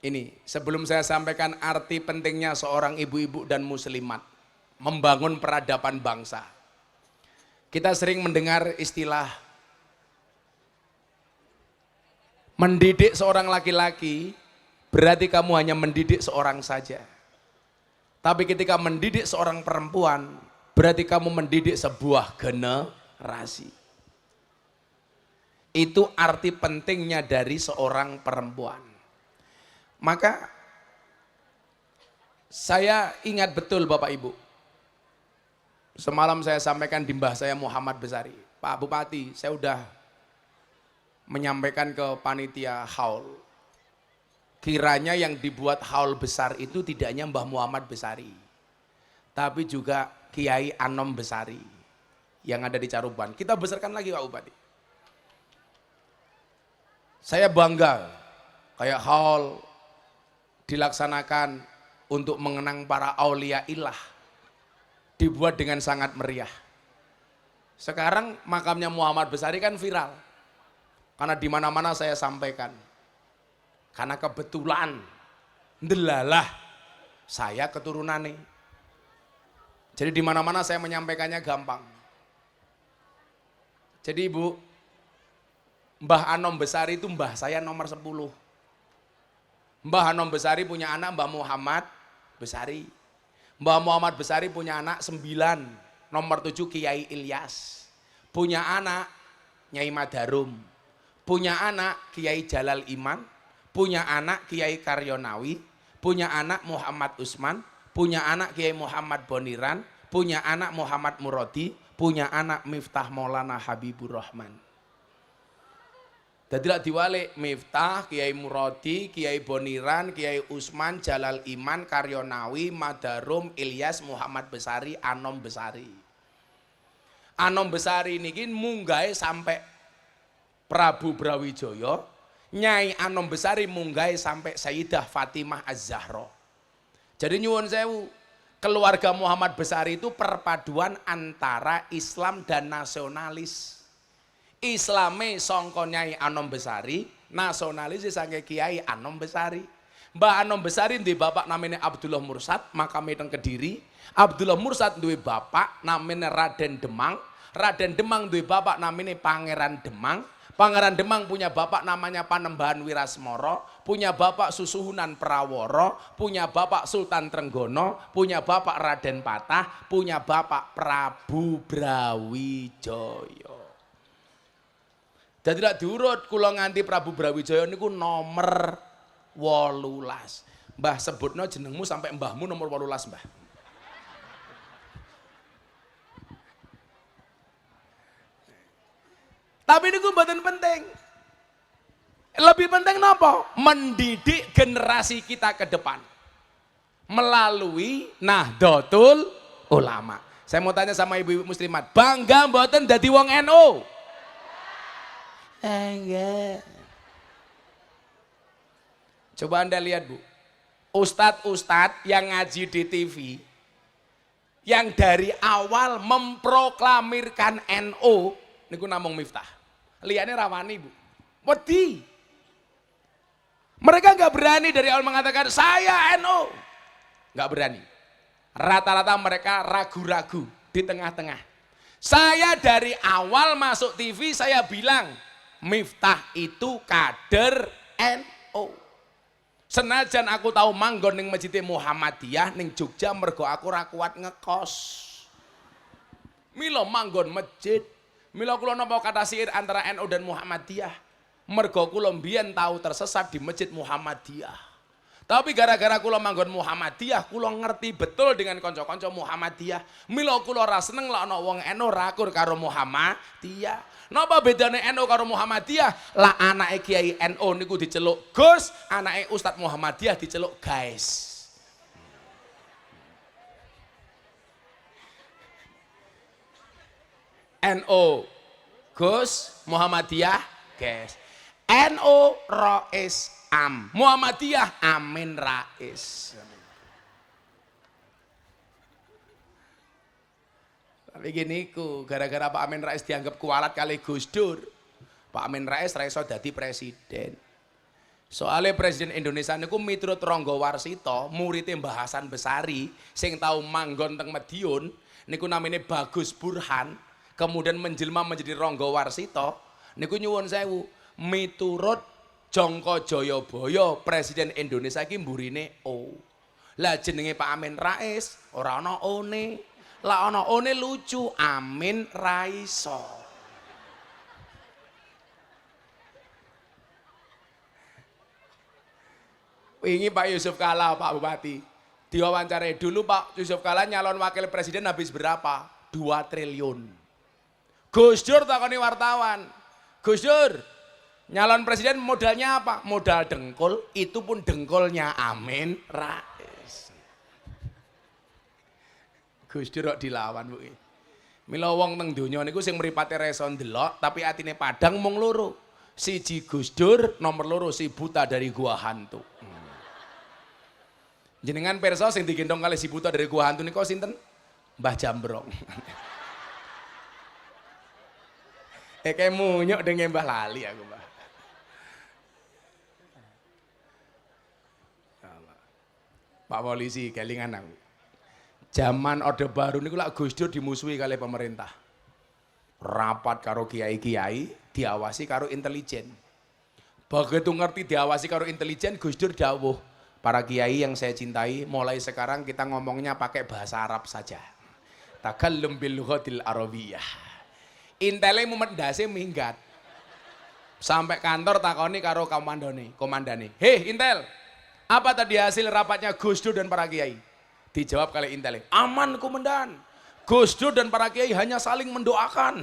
ini sebelum saya sampaikan arti pentingnya seorang ibu-ibu dan muslimat membangun peradaban bangsa. Kita sering mendengar istilah mendidik seorang laki-laki berarti kamu hanya mendidik seorang saja. Tapi ketika mendidik seorang perempuan berarti kamu mendidik sebuah generasi. Itu arti pentingnya dari seorang perempuan. Maka saya ingat betul Bapak Ibu. Semalam saya sampaikan di mbah saya Muhammad Besari. Pak Bupati, saya udah menyampaikan ke panitia haul. Kiranya yang dibuat haul besar itu tidak hanya Mbah Muhammad Besari. Tapi juga Kiai Anom Besari yang ada di Caruban. Kita besarkan lagi Pak Bupati. Saya bangga kayak haul dilaksanakan untuk mengenang para aulia ilah. Dibuat dengan sangat meriah. Sekarang makamnya Muhammad Besari kan viral. Karena di mana-mana saya sampaikan. Karena kebetulan ndelalah saya keturunan nih. Jadi di mana-mana saya menyampaikannya gampang. Jadi Ibu, Mbah Anom Besari itu mbah saya nomor 10. Mbah Anom Besari punya anak Mbah Muhammad Besari. Mbah Muhammad Besari punya anak 9, nomor 7 Kiai Ilyas. Punya anak Nyai Madarum. Punya anak Kiai Jalal Iman. Punya anak Kiai Karyonawi. Punya anak Muhammad Usman. Punya anak Kiai Muhammad Boniran. Punya anak Muhammad Murodi. Punya anak Miftah Maulana Habibur Rahman. Dadilah diwalik Miftah, Kiai Murodi, Kiai Boniran, Kiai Usman, Jalal Iman, Karyonawi, Madarum, Ilyas, Muhammad Besari, Anom Besari. Anom Besari niki munggahe sampai Prabu Brawijaya, Nyai Anom Besari munggahe sampai Sayyidah Fatimah Az-Zahra. Jadi nyuwun sewu, keluarga Muhammad Besari itu perpaduan antara Islam dan nasionalis. Islame sangka Nyai Anom Besari, nasionalis sangke Kiai Anom Besari. Mbah Anom Besari duwe bapak namanya Abdullah Mursad, makame teng Kediri. Abdullah Mursad duwe bapak namanya Raden Demang. Raden Demang duwe bapak namanya Pangeran Demang. Pangeran Demang punya bapak namanya Panembahan Wirasmara, punya bapak Susuhunan Prawara, punya bapak Sultan Trenggono, punya bapak Raden Patah, punya bapak Prabu Brawijaya. Jadi tidak diurut kula nganti Prabu Brawijaya niku nomor 18. Mbah sebutno jenengmu sampai mbahmu nomor 18, Mbah. Tapi niku mboten penting. Lebih penting napa? Mendidik generasi kita ke depan. Melalui Nahdlatul Ulama. Saya mau tanya sama ibu-ibu muslimat, bangga mboten dadi wong NU? Enggak. Coba Anda lihat Bu, ustadz-ustadz yang ngaji di TV, yang dari awal memproklamirkan NU, niku namung Miftah. Lihatnya rawani Bu, wedi. Mereka nggak berani dari awal mengatakan saya NU, nggak berani. Rata-rata mereka ragu-ragu di tengah-tengah. Saya dari awal masuk TV saya bilang, Miftah itu kader NU. Senajan aku tahu manggon ning Masjid Muhammadiyah ning Jogja mergo aku ra kuat ngekos. Mila manggon masjid. Mila kula nampa kata syair antara NU dan Muhammadiyah. Mergo kula mbiyen tahu tersesat di Masjid Muhammadiyah. Tapi gara-gara kula manggon Muhammadiyah, kula ngerti betul dengan kanca-kanca Muhammadiyah. Mila kula ora seneng lah ana wong NU rakur karo Muhammadiyah. Napa bedane NU karo Muhammadiyah? Lah anake Kiai NU niku diceluk Gus, anake Ustadz Muhammadiyah diceluk Guys. NU Gus, Muhammadiyah Guys. NU Rais Am, Muhammadiyah Amin Rais. Tapi gini ku, gara-gara Pak Amin Rais dianggap kualat kali Gus Dur, Pak Amin Rais raiso dadi presiden. Soalnya presiden Indonesia niku miturut Ronggo Warsito, muridnya Mbah Hasan Besari, sing tau manggon teng Madiun, niku namanya Bagus Burhan, kemudian menjelma menjadi Ronggo Warsito, niku nyuwun sewu, miturut Jongko Joyoboyo presiden Indonesia iki mburine O. Lah jenenge Pak Amin Rais ora ana one. Lah ana one lucu Amin Raiso. Wingi Pak Yusuf Kala Pak Bupati diwawancarai dulu Pak Yusuf Kala nyalon wakil presiden habis berapa? 2 triliun. Gus Dur takoni wartawan. Gus Dur, nyalon presiden modalnya apa? Modal dengkul, itu pun dengkulnya Amin Rais. Gus Dur kok dilawan Bu. Mila wong teng donya niku sing mripate reso ndelok tapi atine padang mung loro. Siji Gus Dur, nomor loro si buta dari gua hantu. Jenengan pirsa sing digendong kali si buta dari gua hantu niku sinten? Mbah Jambrong. Kayak munyuk dengan Mbah lali aku Mbah. Pak Polisi kelingan aku. Zaman Orde Baru niku lak Gus Dur dimusuhi kali pemerintah. Rapat karo kiai-kiai, diawasi karo intelijen. Begitu ngerti diawasi karo intelijen, Gus Dur dawuh, para kiai yang saya cintai, mulai sekarang kita ngomongnya pakai bahasa Arab saja. Takallum bil lughatil arabiyyah. Intele mumet ndase minggat. Sampai kantor takoni karo komandane. Hei Intel, apa tadi hasil rapatnya Gus Dur dan para kiai? Dijawab kali Intel, aman komandan. Gus Dur dan para kiai hanya saling mendoakan.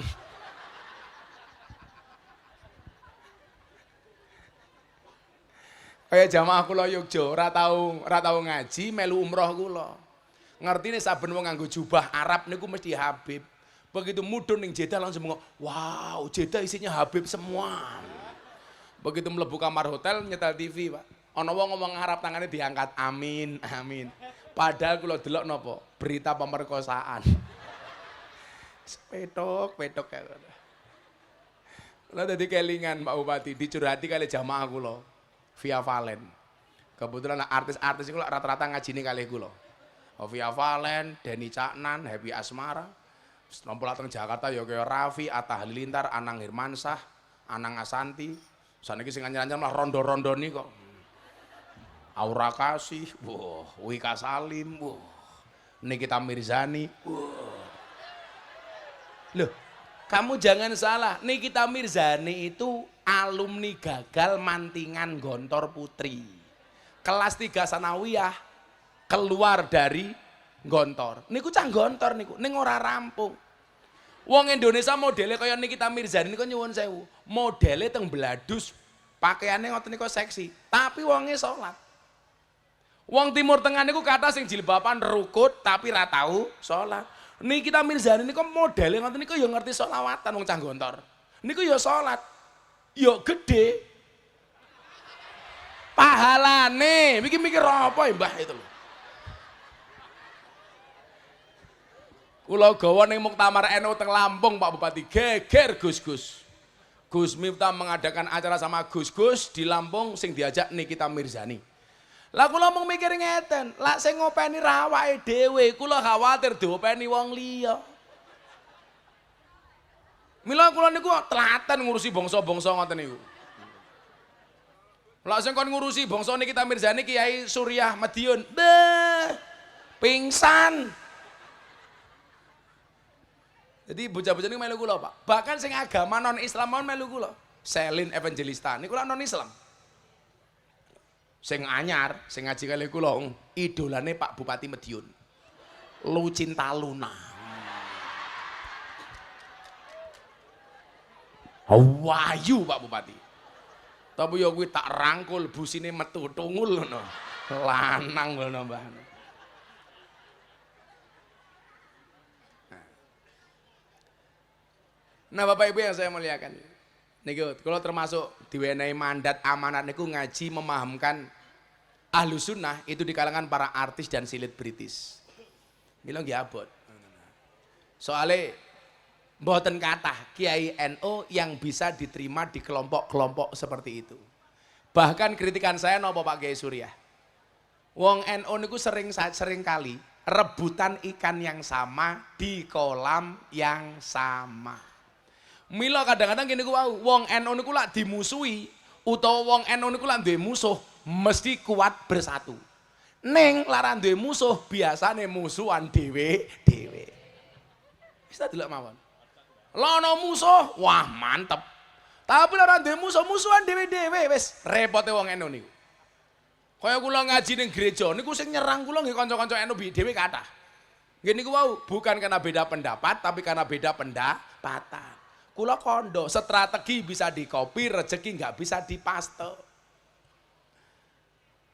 Kayak jamaah kula Yogya, ora tau ngaji, melu umroh kula. Ngertine saben wong nganggo jubah Arab niku mesti Habib. Begitu mudun ning Jeddah langsung ngomong, wow Jeddah isinya Habib semua. Begitu mlebu kamar hotel nyetel TV Pak. Ana wong ngomong Arab tangannya diangkat, amin, amin. Padahal kula delok napa? Berita pemerkosaan. Petok ya. Kula dadi kelingan Pak Bupati dicurhati kali jamaah kula via Valen. Kebetulan artis-artis iku rata-rata ngajine kali kula. Via Valen, Denny Caknan, Happy Asmara. Nampak teng Jakarta ya kaya Raffi, Atta Halilintar, Anang Hermansyah, Anang Asanti. Saniki sing anyar-anyar malah rondo-rondoni kok. Aura Kasih, Wika Salim, Nikita Mirzani. Loh, kamu jangan salah, Nikita Mirzani itu alumni gagal mantingan Gontor Putri. Kelas 3 sanawiyah keluar dari Gontor. Niku cah Gontor niku, ning ora rampung. Wong Indonesia modelnya kaya Nikita Mirzani niku nyuwun sewu. Modele teng bladus, pakaiannya ngoten niku seksi, tapi wonge salat. Wong Timur Tengah niku kata sing jilbaban rukut tapi ra tau salat. Nikita Mirzani niku modele ngoten niku ya ngerti selawatan wong cah Gontor. Niku ya salat. Ya gede. Pahalane, mikir-mikir apa ya Mbah itu lho. Kula gawa ning Muktamar NU teng Lampung Pak Bupati, geger Gus-gus. Gus Miftah mengadakan acara sama Gus-gus di Lampung sing diajak Nikita Mirzani. Lah kula mung mikir ngeten, lak sing ngopeni ra awake dhewe, kula khawatir diopeni wong liya. Mila kula niku telaten ngurusi bangsa-bangsa ngoten niku. Lak sing kon ngurusi bangsa Nikita Mirzani Kiai Suriah Madiun, beh pingsan. Jadi bocah-bocah niku melu kula, Pak. Bahkan sing agama non Islam melu kula. Selin Evangelista niku non Islam. Sing anyar, sing ngaji kali kula idolane Pak Bupati Madiun. Lucinta Luna. Wayu Pak Bupati. Tapi ya kuwi tak rangkul busine metu tungul ngono. Lanang ngono Mbah. Nah Bapak Ibu yang saya muliakan, niku kalau termasuk diwenehi mandat amanat niku ngaji memahamkan ahlu sunnah itu di kalangan para artis dan selebritis. Mila nggih abot. Soalnya mboten kathah Kiai NU yang bisa diterima di kelompok-kelompok seperti itu. Bahkan kritikan saya napa Pak Kiai Surya. Wong NU niku sering kali rebutan ikan yang sama di kolam yang sama. Mila kadang-kadang gini ku wong NU niku lak dimusuhi utawa wong NU niku lak duwe musuh mesti kuat bersatu. Ning laran duwe musuh biasane musuhan dhewe-dhewe. Wis tak delok mawon. Lono musuh, wah mantep. Tapi laran duwe musuhan dhewe-dhewe wis repote wong NU niku. Kaya kula ngaji ning gereja niku sing nyerang kula nggih kanca-kanca NU dhewe kathah. Nggih niku wau bukan karena beda pendapat tapi karena beda pendapatan. Kula kondo, strategi bisa dikopi, rezeki nggak bisa dipaste.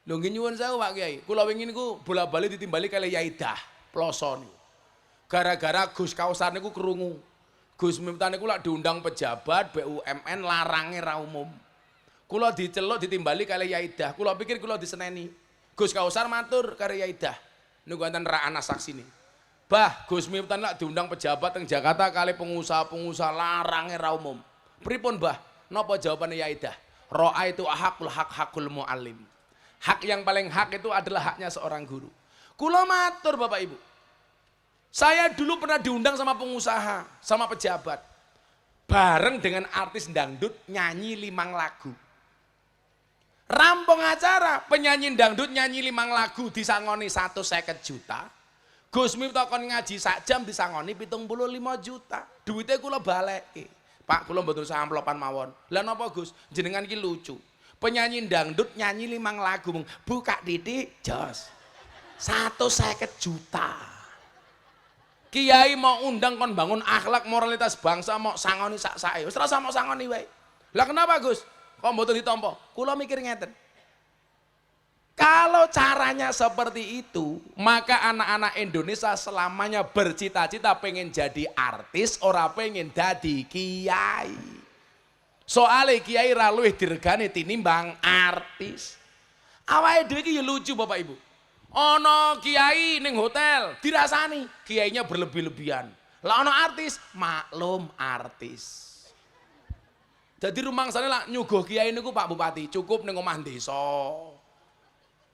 Lho nggih nyuwun sewu Pak Kiai, kula wingi niku bola-bali ditimbali kali Yaidah Ploso niku. Gara-gara Gus Kausar niku krungu. Gus Miftah niku lak diundang pejabat BUMN larange ra umum. Kula diceluk ditimbali kali Yaidah, kula pikir kula diseneni. Gus Kausar matur kali Yaidah. Niku wonten ra ana saksine. Bah, Gus Miftah lak diundang pejabat teng Jakarta kali pengusaha-pengusaha larange ra umum. Pripun Bah? Napa jawabane Yaidah? Ro'a itu hakul muallim. Hak yang paling hak itu adalah haknya seorang guru. Kula matur Bapak Ibu. Saya dulu pernah diundang sama pengusaha, sama pejabat. Bareng dengan artis dangdut nyanyi 5 lagu. Rampung acara, penyanyi dangdut nyanyi 5 lagu disangoni 150 juta. Gus Miftah kon ngaji sak jam disangoni 75 juta. Duitnya kula baleki. Pak kula mboten usah amplopan mawon. Lah napa Gus? Jenengan iki lucu. Penyanyi dangdut nyanyi 5 lagu buka titik jos. 150 juta. Kiai mau undang kon bangun akhlak moralitas bangsa mau sangoni sak-sake. Wis rasa mau sangoni wae. Lah kenapa Gus? Kok mboten ditampa? Kula mikir ngeten. Kalau caranya seperti itu, maka anak-anak Indonesia selamanya bercita-cita pengen jadi artis, ora pengen jadi kiai. Soalnya kiai ra luwih diregani tinimbang artis. Awake dhewe iki ya lucu Bapak Ibu. Ana kiai ning hotel dirasani kiainya berlebih-lebihan. Lah ana artis, maklum artis. Jadi rumangsane lak nyuguh kiai niku Pak Bupati, cukup ning omah desa.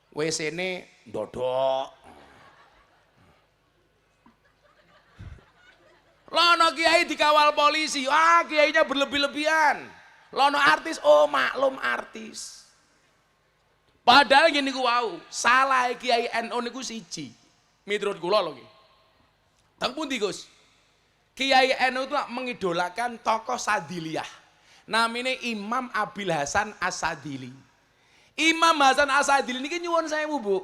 WC-ne ndodok. Lono kiai dikawal polisi, kiainya berlebih-lebihan. Lono artis, maklum artis. Padahal gini ku wau, salah kiai NU niku siji. Miturut kula lho nggih. Teng pundi Gus? Kiai NU itu mengidolakan tokoh Sadiliyah. Namanya Imam Abil Hasan As-Sadili. Imam Hasan As-Sadili niki nyuwun sewu Bu.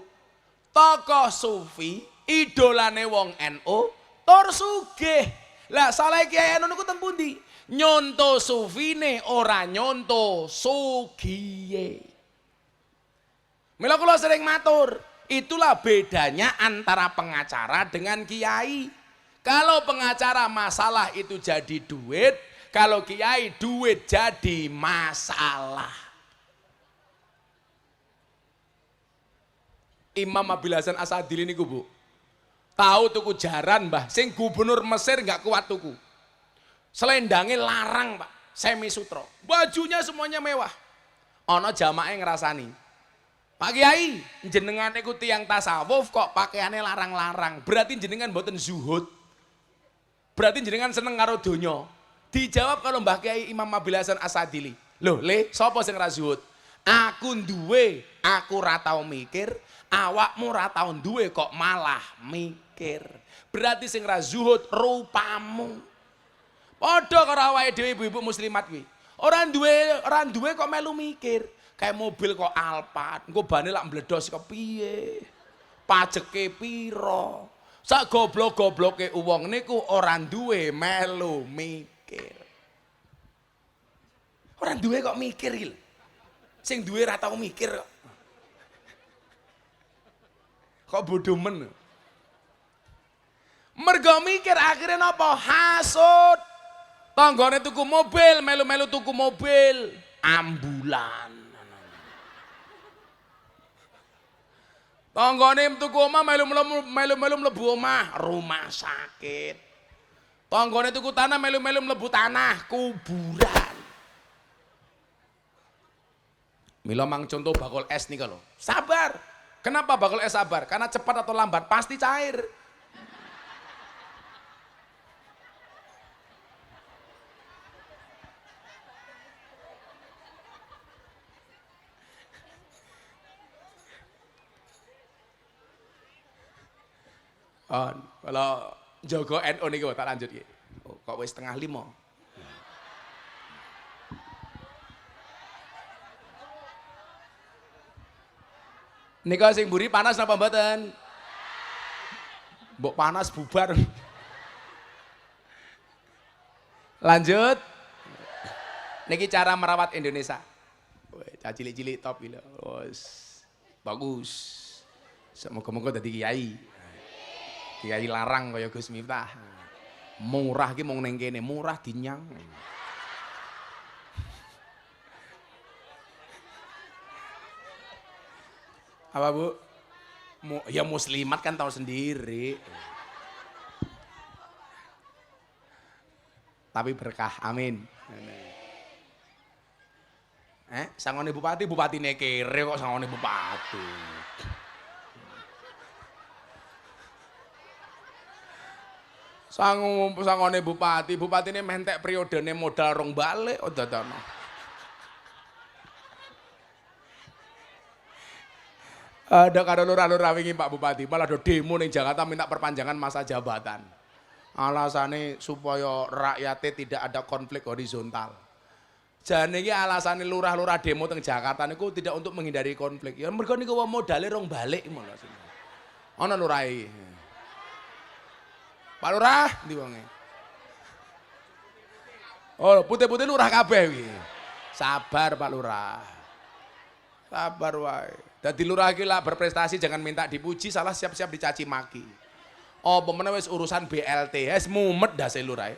Tokoh sufi, idolane wong NU, tur sugih. Lah salah Kiai NU niku teng pundi? Nyonto sufine ora nyonto sugihe. Mila kula sering matur, itulah bedanya antara pengacara dengan kiai. Kalau pengacara masalah itu jadi duit, kalau kiai duit jadi masalah. Imam Abil Hasan As-Sadili niku Bu. Tahu tuku jaran Mbah, sing gubernur Mesir nggak kuat tuku. Selendangnya larang Pak, semi sutro. Bajunya semuanya mewah. Ono jamaah ngerasani. Pak Kiai, jenengan niku tiyang tasawuf kok pakaiannya larang-larang. Berarti jenengan mboten zuhud. Berarti jenengan seneng karo donya. Dijawab kalau Mbah Kiai Imam Abil Hasan As-Sadili. Loh, sapa sing ra zuhud? Aku duwe, aku ra tau mikir. Awakmu ra tau duwe kok malah mikir. Berarti sing ra zuhud rupamu. Padha karo awake dhewe ibu-ibu muslimat kuwi. Ora duwe kok melu mikir. Kayak mobil kok Alphard, engko bane lak mbledos kepiye? Pajeke piro? Sak goblok-gobloke wong niku ora duwe melu mikir. Ora duwe kok mikir iki lho. Sing duwe ra tau mikir kok. Kok bodoh men. Mergo mikir akhirnya napa? Hasud. Tanggane tuku mobil, melu-melu tuku mobil ambulan. Tanggane tuku omah melu-melu mlebu omah rumah sakit. Tanggane tuku tanah melu-melu mlebu tanah kuburan. Mila mang contoh bakul es nih kalau sabar. Kenapa bakul es sabar? Karena cepat atau lambat pasti cair. Kalau Jogo NU nih tak lanjut ya. Oh, kok wis setengah 5. Nika sing mburi panas napa mboten? Mbok panas bubar. Lanjut. Niki cara merawat Indonesia. Cilik-cilik top iki lho. Bagus. Semoga-moga dadi kiai. Kiai larang kaya Gus Miftah. Murah ki mung ning kene, murah dinyang. Apa Bu? Ya muslimat kan tahu sendiri. Tapi berkah, amin. Sangone bupati, bupatine kere kok sangone bupati. Sangone bupati, bupatine mentek periodene modal rong balik dadana. Ada karo lurah-lurah wingi Pak Bupati, malah do demo ning Jakarta minta perpanjangan masa jabatan. Alasane supaya rakyatnya tidak ada konflik horizontal. Jane iki alasane lurah-lurah demo teng Jakarta niku tidak untuk menghindari konflik. Ya mergo niku modale rong balik ngono. Ana lurah iki. Pak Lurah ndi wonge? Oh, putih-putih lurah kabeh iki. Sabar Pak Lurah. Sabar wae. Dadi lurah iki lah berprestasi jangan minta dipuji, salah siap-siap dicaci maki. Oh, pemene wis urusan BLT, wis mumet dase lurah.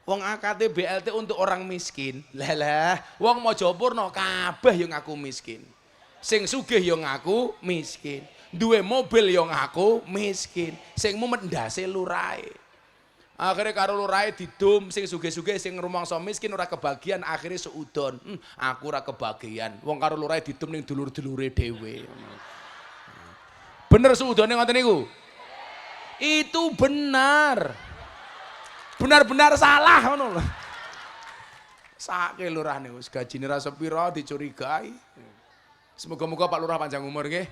Wong akate BLT untuk orang miskin. Lah, wong Mojopurno kabeh yo ngaku miskin. Sing sugih yo ngaku miskin. Duwe mobil yo ngaku miskin. Sing mumet ndase lurahe. Akhirnya karo lurahe didum sing sugih-sugih sing rumangsa miskin ora kebagian akhirnya seudon. Aku ora kebagian. Wong karo lurahe didum ning dulur-dulure dhewe. Bener seudone ngoten niku? Itu benar. Benar-benar salah ngono lho. Sake lurah niku gajine ra sepira dicurigai. Semoga-moga Pak Lurah panjang umur nggih.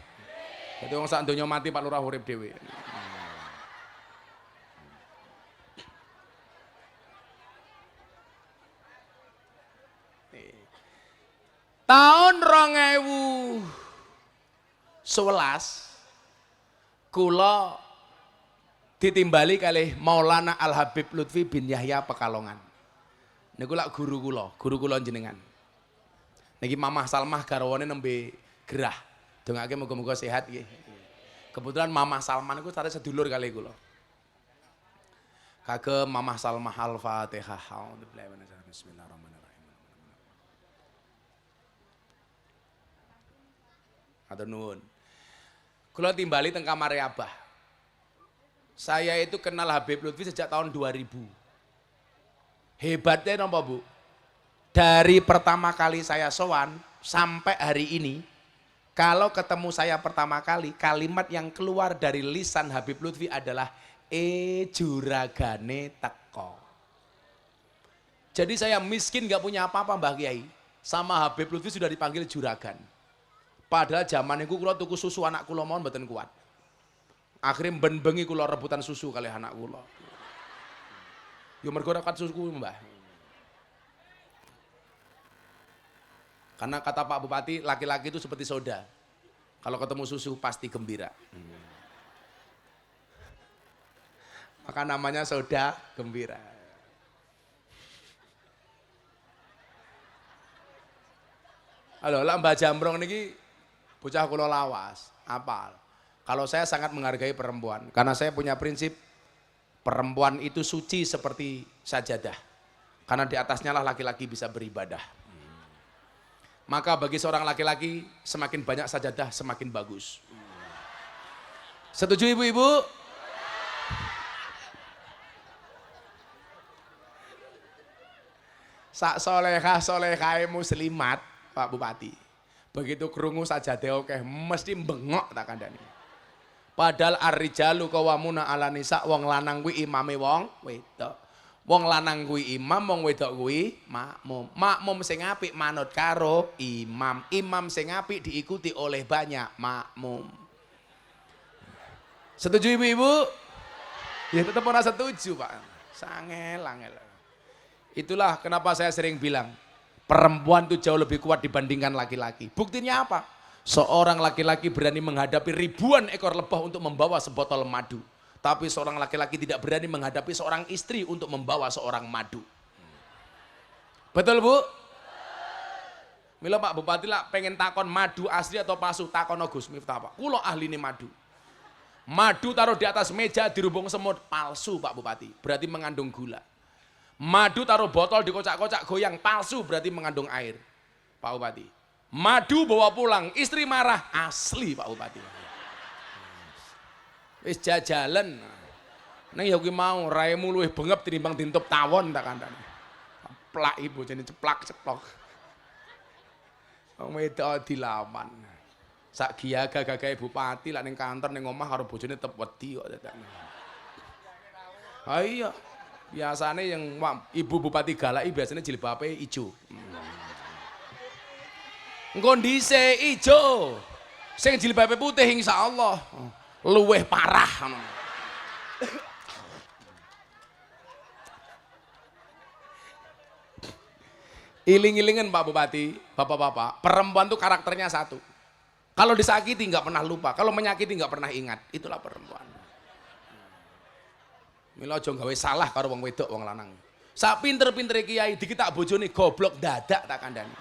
Dadi wong sak donya mati Pak Lurah urip dhewe. Tahun 2011 kula ditimbali kalih Maulana Al Habib Lutfi bin Yahya Pekalongan. Niku lak guru kula jenengan. Niki Mamah Salmah garwane nembe gerah. Dongake muga-muga sehat nggih. Kebetulan Mamah Salman niku cari sedulur kali kula. Kagem Mamah Salmah Al-Fatihah. Bismillahirrahmanirrahim. Matur nuwun. Kula timbali teng kamare Abah. Saya itu kenal Habib Lutfi sejak tahun 2000. Hebatnya napa Bu? Dari pertama kali saya sowan sampai hari ini, kalau ketemu saya pertama kali, kalimat yang keluar dari lisan Habib Lutfi adalah juragane teko. Jadi saya miskin gak punya apa-apa Mbah Kiai, sama Habib Lutfi sudah dipanggil juragan. Padahal zaman itu kula tuku susu anak kula mawon mboten kuat. Akhirnya ben-bengi kula rebutan susu kali anak kula. Yo mergo ora susu Mbah. Karena kata Pak Bupati, laki-laki itu seperti soda. Kalau ketemu susu pasti gembira. Maka namanya soda gembira. Halo, lah Mbah Jambrong niki bocah kula lawas, apal. Kalau saya sangat menghargai perempuan, karena saya punya prinsip perempuan itu suci seperti sajadah. Karena di atasnya lah laki-laki bisa beribadah. Maka bagi seorang laki-laki semakin banyak sajadah semakin bagus. Setuju ibu-ibu? Sak solehah muslimat Pak Bupati. Begitu krungu sajadah oke mesti bengok tak kandani. Padahal ar-rijalu qawwamuna 'ala nisa, wong lanang kuwi imame wong wedok. Wong lanang kuwi imam, wong wedok kuwi makmum. Makmum sing apik manut karo imam. Imam sing apik diikuti oleh banyak makmum. Setuju ibu-ibu? Ya tetap ora setuju, Pak. Sangel-angel. Itulah kenapa saya sering bilang, perempuan itu jauh lebih kuat dibandingkan laki-laki. Buktinya apa? Seorang laki-laki berani menghadapi ribuan ekor lebah untuk membawa sebotol madu. Tapi seorang laki-laki tidak berani menghadapi seorang istri untuk membawa seorang madu. Betul Bu? Mila Pak Bupati lah pengen takon madu asli atau palsu, takon Gus Miftah Pak. Kulo ahli ini madu. Madu taruh di atas meja dirubung semut, palsu Pak Bupati. Berarti mengandung gula. Madu taruh botol di kocak-kocak goyang, palsu berarti mengandung air. Pak Bupati. Madu bawa pulang, istri marah, asli Pak Bupati. Wis jajalan. Nang ya kuwi mau raimu luwih bengep tinimbang dintup tawon tak kandhane. Plak ibu jenenge ceplak-ceplok. Wong wedok dilawan. Sak giaga gagahe bupati lak ning kantor ning omah karo bojone tetep wedi kok dadane. Ha iya. Biasane yang ibu bupati galaki biasanya jilbabe ijo. Engko ndise ijo. Sing jilbabe putih insyaallah luweh parah. Iling-ilingan Pak Bupati, bapak-bapak, perempuan tuh karakternya satu. Kalau disakiti nggak pernah lupa, kalau menyakiti nggak pernah ingat, itulah perempuan. Mila aja gawe salah karo wong wedok wong lanang. Sak pinter-pintere kiai dikit tak bojone goblok dadak tak kandhani.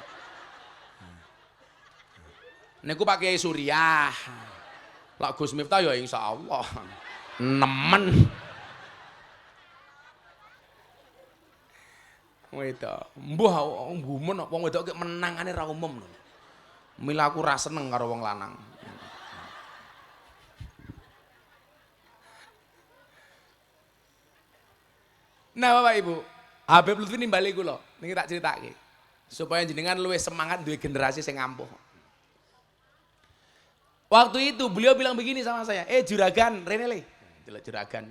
Niku Pak Kiai Suriah. Lak Gus Miftah ya insyaallah nemen. Wedok, mbuh gumun wong wedok ki menangane ra umum lho. Mila aku ra seneng karo wong lanang. Nah Bapak Ibu, Habib Lutfi nimbali kula, niki tak critakake. Supaya jenengan luwih semangat duwe generasi sing ampuh. Waktu itu beliau bilang begini sama saya, juragan, rene le. Delok juragan.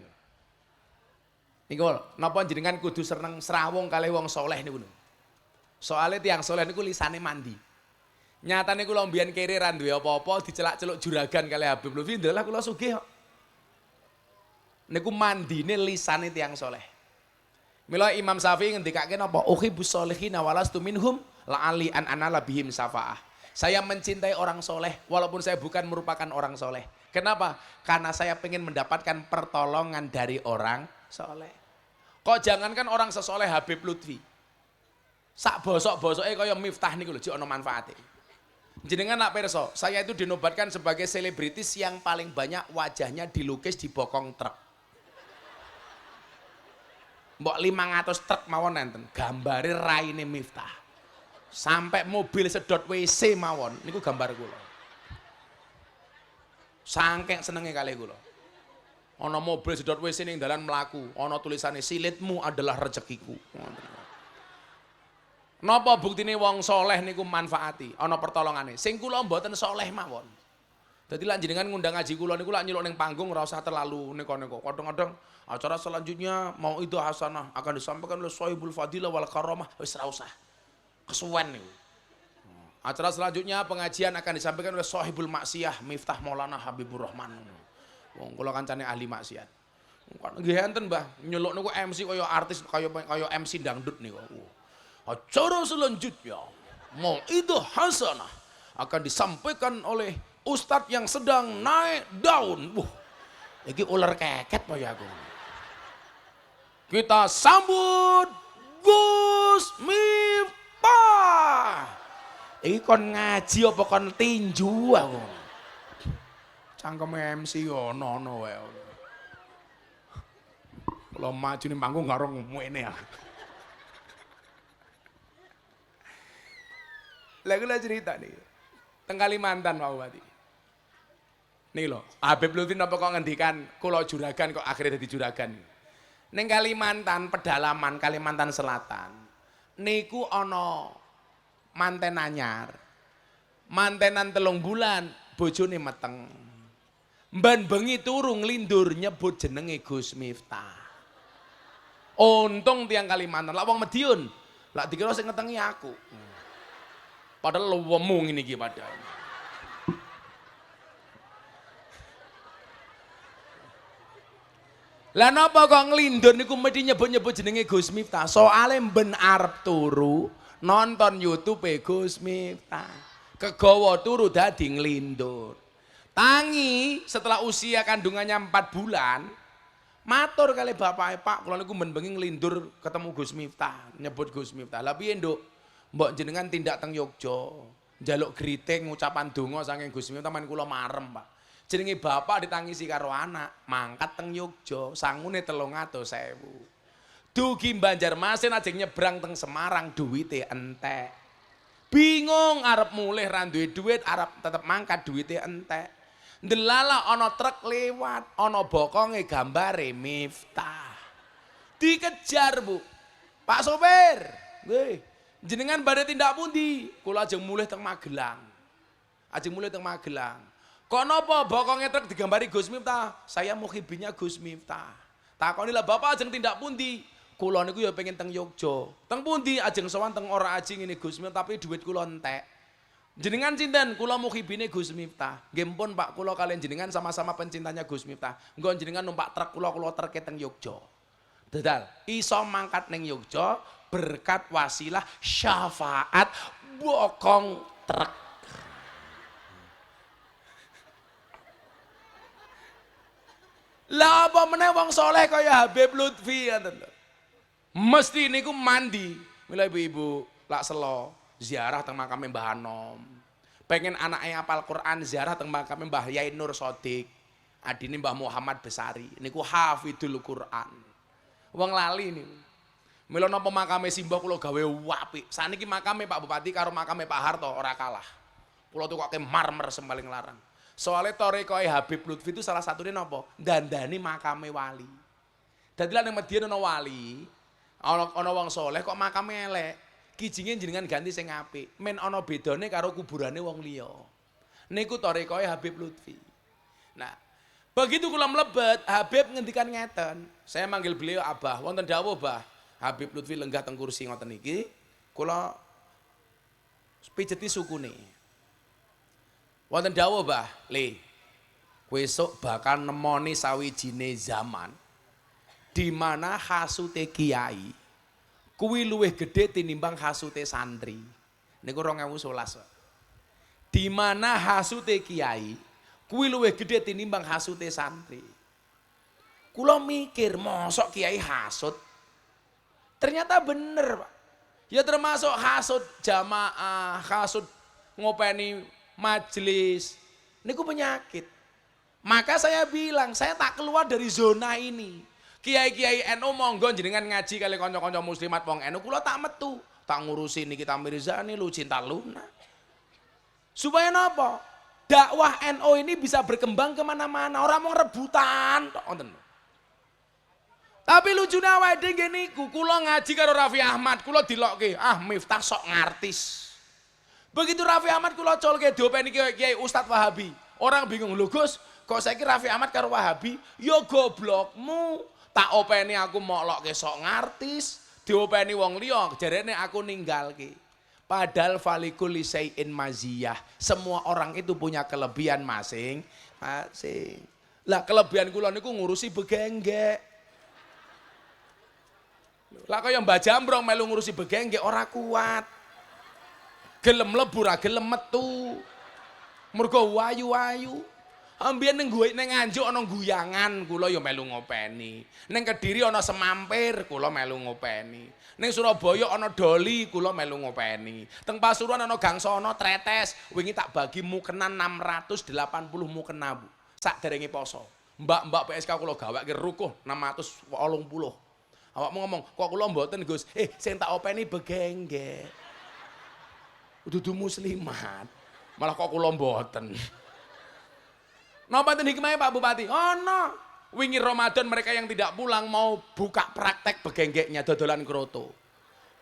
Niku napa jenengan kudu seneng srawung kalih wong soleh niku lho. Soale tiyang soleh niku lisane mandi. Nyatane kula mbiyen kere ra duwe apa-apa dicelak-celuk juragan kalih Habib Lutfi, ndelah kula sugih kok. Niku mandine lisane tiyang soleh. Mila Imam Syafi'i ngendikake napa? Uhibbus sholihin walastu minhum la'ali an anala bihim syafaah. Saya mencintai orang soleh walaupun saya bukan merupakan orang soleh. Kenapa? Karena saya ingin mendapatkan pertolongan dari orang soleh. Kok jangankan orang sesoleh Habib Lutfi. Sak bosok-bosoke kaya Miftah niku lho jek ana manfaate. Jenengan nak pirsa, saya itu dinobatkan sebagai selebritis yang paling banyak wajahnya dilukis di bokong truk. Mbok 500 truk mawon enten, gambare raine Miftah. Sampai mobil sedot WC mawon niku gambar kula. Saking senenge kalih kula. Ana mobil sedot WC ning dalan mlaku, ana tulisane silitmu adalah rezekiku. Napa buktine wong soleh niku manfaati, ana pertolongane. Sing kula mboten soleh mawon. Dadi lak jenengan ngundang ngaji kula niku lak nyeluk ning panggung ora usah terlalu neko-neko. Kadang-kadang acara selanjutnya mau itu hasanah akan disampaikan oleh Sohibul Fadilah wal Karamah, wis ora usah. Kesuwen niku. Acara selanjutnya pengajian akan disampaikan oleh Sohibul Maksiyah Miftah Maulana Habibur Rahman. Wong kula kancane ahli maksiat. Nggih enten Mbah, nyeluk niku MC kaya artis kaya MC dangdut niku. Acara selanjutnya Mau'idhah hasanah akan disampaikan oleh ustadz yang sedang naik daun. Iki ular keket po ya aku. Kita sambut Gus Miftah. Iki kon ngaji apa kon tinju aku. Cangkem MC ono wae. Kalau maju ning panggung karo ngene ya. Lah kula cerita nih. Teng Kalimantan Pak Bupati. Nih lho, Habib Lutfi napa kok ngendikan kula juragan kok akhirnya dadi juragan. Ning Kalimantan pedalaman Kalimantan Selatan niku ana manten anyar. Mantenan 3 bulan bojone meteng. Mban bengi turu nglindur nyebut jenenge Gus Miftah. Untung tiang Kalimantan, lak wong Madiun, lak dikira sing ngetengi aku. Padahal lewemu ngene iki padahal. Lah napa kok nglindur niku mesti nyebut-nyebut jenenge Gus Miftah? Soale mben arep turu nonton YouTube Gus Miftah. Kegawa turu dadi nglindur. Tangi setelah usia kandungannya 4 bulan, matur kali bapake, Pak, kula niku men bengi nglindur ketemu Gus Miftah, nyebut Gus Miftah. Lah piye, Nduk? Mbok jenengan tindak teng Yogya, njaluk griting ngucapan donga saking Gus Miftah men kula marem, Pak. Jenenge bapak ditangisi karo anak, mangkat teng Yogya, sangune 300.000. Dugi Banjarmasin ajeng nyebrang teng Semarang duwite entek. Bingung arep mulih ra duwe duit, arep tetep mangkat duwite entek. Ndelala ana truk lewat, ana bokonge gambare Miftah. Dikejar, Bu. Pak sopir, nggih. Jenengan badhe tindak pundi? Kula ajeng mulih teng Magelang. Kok napa bokonge truk digambari Gus Miftah? Saya muhibinya Gus Miftah. Takoni lah Bapak ajeng tindak pundi? Kula niku ya pengen teng Yogya. Teng pundi? Ajeng sowan teng ora aji ngene Gus Miftah, tapi duit kula entek. Jenengan cinten, kula muhibine Gus Miftah. Nggih pun Pak, kula kalian jenengan sama-sama pencintanya Gus Miftah. Engko jenengan numpak truk kula treke teng Yogya. Dadal, iso mangkat ning Yogya berkat wasilah syafaat bokong truk. Lah apa meneh wong saleh kaya Habib Lutfi ngoten lho. Mesti niku mandi. Mila ibu-ibu lak selo ziarah teng makame Mbah Anom. Pengen anaknya hafal Quran ziarah teng makame Mbah Yai Nur Sodik. Adine Mbah Muhammad Besari. Niku hafidul Quran. Wong lali niku. Mila napa makame simbah kula gawe apik. Saniki makame Pak Bupati karo makame Pak Harto ora kalah. Kula tukoke marmer sembaling larang. Soalnya torekoe Habib Lutfi itu salah satunya napa? Dandani makame wali. Dadi lan ning Madiun ana wali, ana wong saleh kok makame elek. Kijinge jenengan ganti sing apik. Men ana bedane karo kuburane wong liya. Niku torekoe Habib Lutfi. Nah, begitu kula mlebet, Habib ngendikan ngeten. Saya manggil beliau Abah, wonten dawuh, Bah. Habib Lutfi lenggah teng kursi ngoten iki, kula pijeti sukune. Wonten dawuh, Bah, Le, kowe esuk bakal nemoni sawijine zaman di mana hasute kiai kuwi luwih gedhe tinimbang hasute santri. Niku 2011. Di mana hasute kiai kuwi luwih gedhe tinimbang hasute santri. Kula mikir, mosok kiai hasut? Ternyata bener, Pak. Ya termasuk hasut jamaah, hasut ngopeni majelis, niku penyakit. Maka saya bilang, saya tak keluar dari zona ini. Kiai-kiai NU monggo jenengan ngaji kali kanca-kanca muslimat wong NU, kula tak metu, tak ngurusi Nikita Mirzani, Lu Cinta Luna. Supaya napa? Dakwah NU ini bisa berkembang kemana-mana, orang mau rebutan, tapi lucunya awake dhewe niku, kula ngaji karo Raffi Ahmad, kula dilokke, Miftah sok ngartis. Begitu Raffi Ahmad kula colke diopeni Kiai Ustadz Wahabi. Orang bingung, lho Gus, kok saiki Raffi Ahmad karo Wahabi? Ya goblokmu. Tak openi aku moklokke sok ngartis, diopeni wong liya jarene aku ninggalke. Padahal falikul lisaiin maziyah. Semua orang itu punya kelebihan masing-masing. Lah kelebihan kula niku ngurusi begenggek. Lah kaya Mbah Jambrong melu ngurusi begenggek ora kuat. Gelem mlebu ra gelem metu. Mergo wayu-wayu. Ambiyen ning Nganjuk ana guyangan, kula ya melu ngopeni. Ning Kediri ana semampir, kula melu ngopeni. Ning Surabaya ana doli, kula melu ngopeni. Teng Pasuruan ana gangsana tretes, wingi tak bagi mukenan 680 mukena, Bu. Sakderenge poso. Mbak-mbak PSK kula gaweke rukuh 680. Awakmu ngomong, kok kula mboten, Gus? Sing tak openi begengge. Dudu muslimat. Malah kok kula mboten. Napa ten hikmahnya Pak Bupati? Ono. Wingi Ramadan mereka yang tidak pulang mau buka praktek begenggeknya dodolan kroto.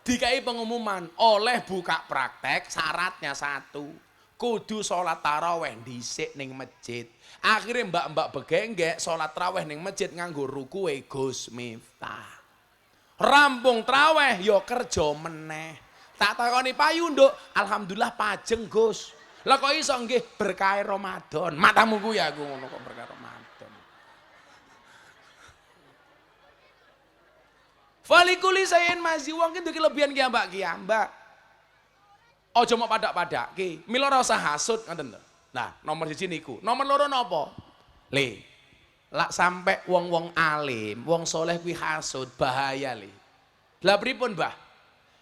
Dikai pengumuman, oleh buka praktek syaratnya satu. Kudu sholat taraweh dhisik ning masjid. Akhirnya mbak-mbak begenggek sholat taraweh ning masjid nganggo rukuwe Gus Miftah. Rampung taraweh yo kerja meneh. Tak takoni payu nduk, alhamdulillah pajeng Gus. Lah kok iso nggih berkah Ramadan. Matamu ku ya aku ngono kok berkah Ramadan. Falikuli sayen masih wong ki duwe kelebihan kiambak. Aja mau padak-padake. Mila ora usah hasud ngoten lho. Nah, nomor 1 niku. Nomor 2 napa? Le. Lak sampe wong-wong alim, wong soleh kuwi hasud, bahaya le. Lah pripun, Mbah?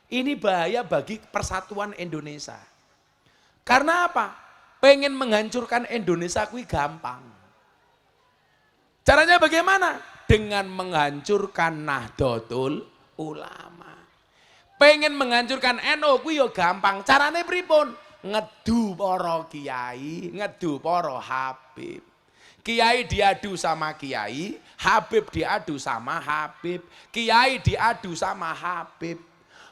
Ini bahaya bagi persatuan Indonesia. Karena apa? Pengen menghancurkan Indonesia kuwi gampang. Caranya bagaimana? Dengan menghancurkan Nahdlatul Ulama. Pengen menghancurkan NU kuwi yo gampang. Carane pripun? Ngedu para kiai, ngedu para habib. Kiai diadu sama kiai, Habib diadu sama Habib. Kiai diadu sama Habib.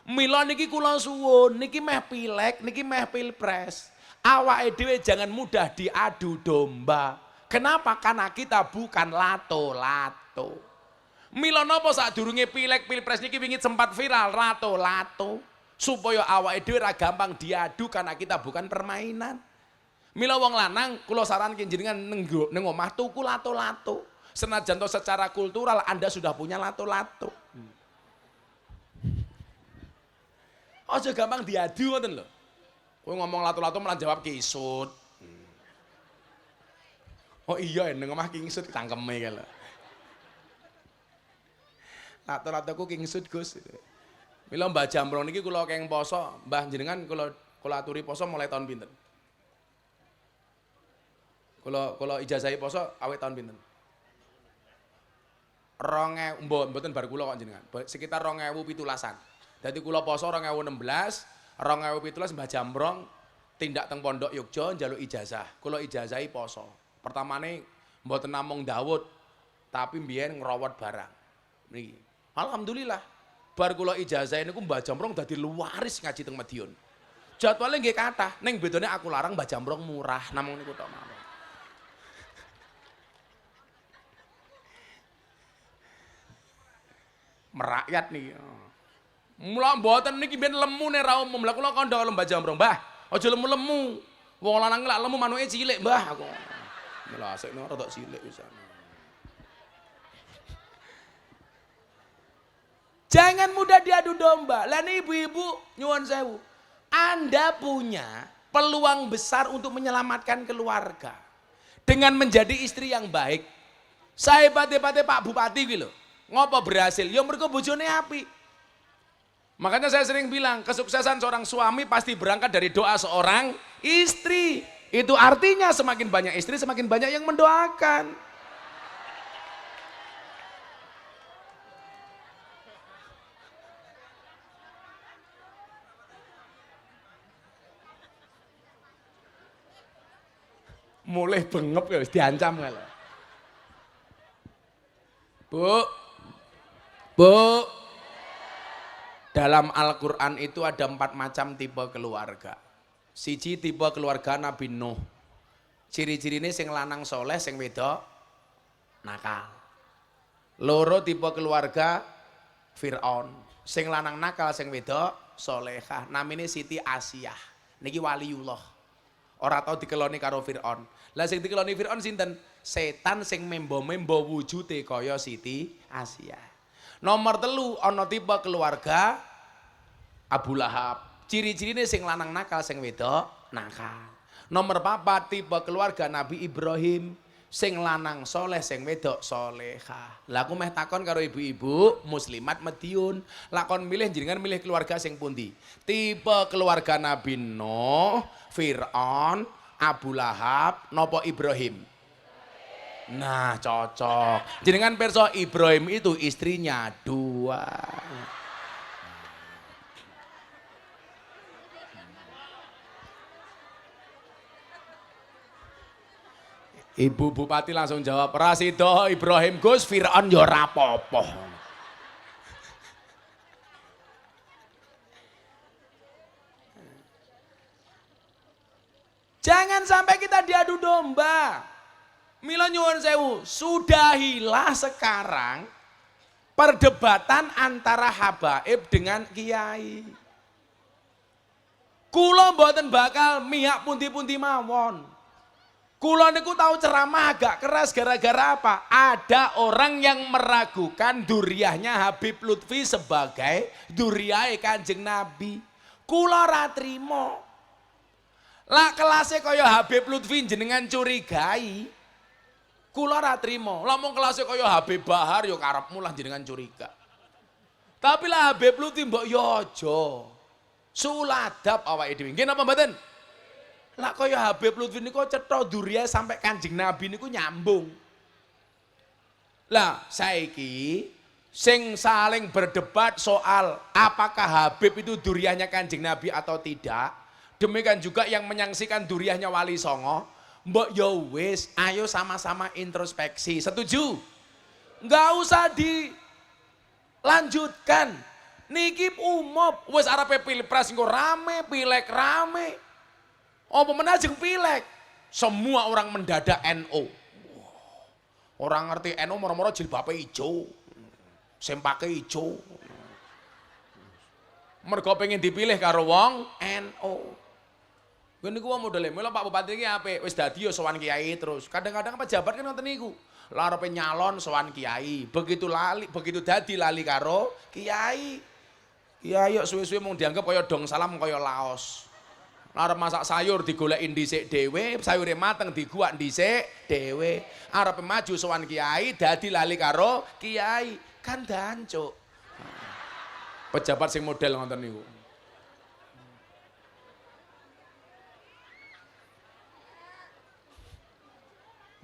Mila niki kula suwun, niki meh pilek, niki meh pilpres. Awake dhewe jangan mudah diadu domba. Kenapa? Karena kita bukan lato-lato. Mila napa sadurunge pilek pilpres niki wingi sempat viral lato-lato supaya awake dhewe ra gampang diadu karena kita bukan permainan. Mila wong lanang kula saranke jenengan neng omah tuku lato-lato. Senajan secara kultural Anda sudah punya lato-lato. Aja gampang diadu ngoten lho. Kowe ngomong lato-lato malah jawab kisut. Oh iya nang omah kisut cangkeme kae lho. Lato-lato ku kisut Gus. Mila Mbah Jambrong niki kula keng poso, Mbah jenengan kula aturi poso mulai tahun pinten? Kula ijazahi poso awet tahun pinten? 2000 mboten bar kula kok jenengan. Sekitar 2017-an. Dadi kula poso 2016, 2017 Mbah Jambrong tindak teng Pondok Yogya njaluk ijazah. Kula ijazahi poso. Pertamane mboten namung Dawud, tapi mbiyen ngrowot barang. Niki. Alhamdulillah. Bar kula ijazah niku Mbah Jambrong dadi luwaris ngaji teng Madiun. Jadwale nggih kathah, ning bedane aku larang Mbah Jambrong murah, namung niku tok mawon. Merakyat niki. Mula mboten niki ben lemune ra umum. Lah kula kandha Mbah Jambrong, Mbah, aja lemu-lemu. Wong lanang lak lemu manuke cilik, Mbah. Aku. Mula asikno rada cilik pisan. Jangan mudah diadu domba. Lah nih ibu-ibu nyuwun sewu. Anda punya peluang besar untuk menyelamatkan keluarga dengan menjadi istri yang baik. Saya pate-pate Pak Bupati gitu loh. Ngopo berhasil? Ya mergo bojone apik. Makanya saya sering bilang, kesuksesan seorang suami pasti berangkat dari doa seorang istri. Itu artinya semakin banyak istri, semakin banyak yang mendoakan. Mulai bengep ya, diancam kalau. Bu, dalam Al-Quran itu ada 4 macam tipe keluarga. Siji tipe keluarga Nabi Nuh. Ciri-cirine sing lanang soleh, sing wedok nakal. Loro tipe keluarga Fir'aun. Sing lanang nakal, sing wedok solehah. Namine Siti Asiyah. Niki waliullah. Ora tau dikeloni karo Fir'aun. Lah sing dikeloni Fir'aun sinten? Setan sing membo-membo wujude kaya Siti Asiyah. Nomor 3 ana tipe keluarga Abu Lahab. Ciri-cirine sing lanang nakal, sing wedok nakal. Nomor 4 tipe keluarga Nabi Ibrahim, sing lanang soleh, sing wedok solehah. Lah aku meh takon karo ibu-ibu muslimat Madiun, lakon milih jenengan milih keluarga sing pundi? Tipe keluarga Nabi Nuh, Fir'aun, Abu Lahab, nopo Ibrahim? Nah cocok. Jenengan perso Ibrahim itu istrinya 2. Ibu Bupati langsung jawab, Rasido Ibrahim Gus, Fir'aun ya ora apa-apa. Jangan sampai kita diadu domba. Mila nyuwun sewu, sudahilah sekarang perdebatan antara habaib dengan kiai. Kula mboten bakal mihak pundi-pundi mawon. Kula niku tahu ceramah agak keras gara-gara apa? Ada orang yang meragukan duriahnya Habib Lutfi sebagai duriahe Kanjeng Nabi. Kula ora trimo. Lah kelasnya kaya Habib Lutfi jenengan curigai. Kula ora trimo. Lah mung kelasnya kaya Habib Bahar ya karepmu lah jenengan curiga. Tapi lah Habib Lutfi mbok yo aja. Suladap awake dhewe. Nggih napa mboten? Lah kaya Habib Lutfi niku cetha duriya sampai Kanjeng Nabi niku nyambung. Lah saiki sing saling berdebat soal apakah Habib itu duriahnya Kanjeng Nabi atau tidak, demikian juga yang menyaksikan duriahnya Wali Songo, mbok yo wis ayo sama-sama introspeksi. Setuju? Enggak usah dilanjutkan. Niki umum wis arepe pilpres engko rame, pileg rame. Apa menajeng pilek? Semua orang mendadak NO. Orang ngerti NO moro-moro jilbabe ijo. Sempake ijo. Mergo pengen dipilih karo wong NO. Ngene niku modele, mula Pak Bupati iki apik, wis dadi yo sowan kiai terus. Kadang-kadang pejabat kan ngoten niku. Lah arepe nyalon sowan kiai, begitu dadi lali karo kiai. Kiai yo suwe-suwe mung dianggap kaya dong salam kaya laos. Arep masak sayur digoleki dhisik dhewe, sayure mateng diguak dhisik dhewe. Arep maju sowan kiai dadi lali karo kiai, kan dancuk. Pejabat sing model ngoten niku.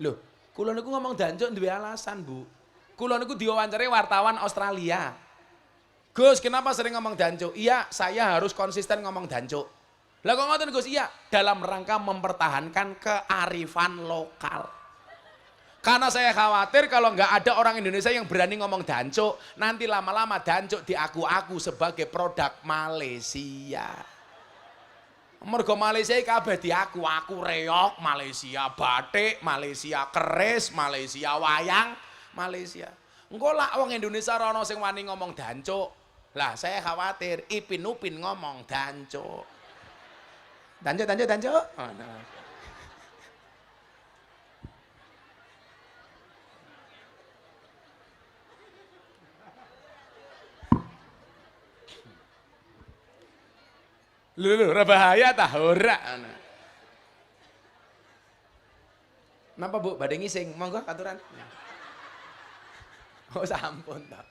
Loh, kula niku ngomong dancuk duwe alasan, Bu. Kula niku diwawancari wartawan Australia. Gus, kenapa sering ngomong dancuk? Iya, saya harus konsisten ngomong dancuk. Lah kok ngoten Gus? Iya, dalam rangka mempertahankan kearifan lokal. Karena saya khawatir kalau nggak ada orang Indonesia yang berani ngomong dancuk, nanti lama-lama dancuk diaku-aku sebagai produk Malaysia. Mergo Malaysia kabeh diaku-aku reok, Malaysia batik, Malaysia keris, Malaysia wayang, Malaysia. Engko lak wong Indonesia rono sing wani ngomong dancuk. Lah saya khawatir Ipin Upin ngomong dancuk. Dancuk. Oh, no. Lho, ora bahaya tah ora. Napa Bu, badhe ngising? Monggo katuran. Oh, sampun ta.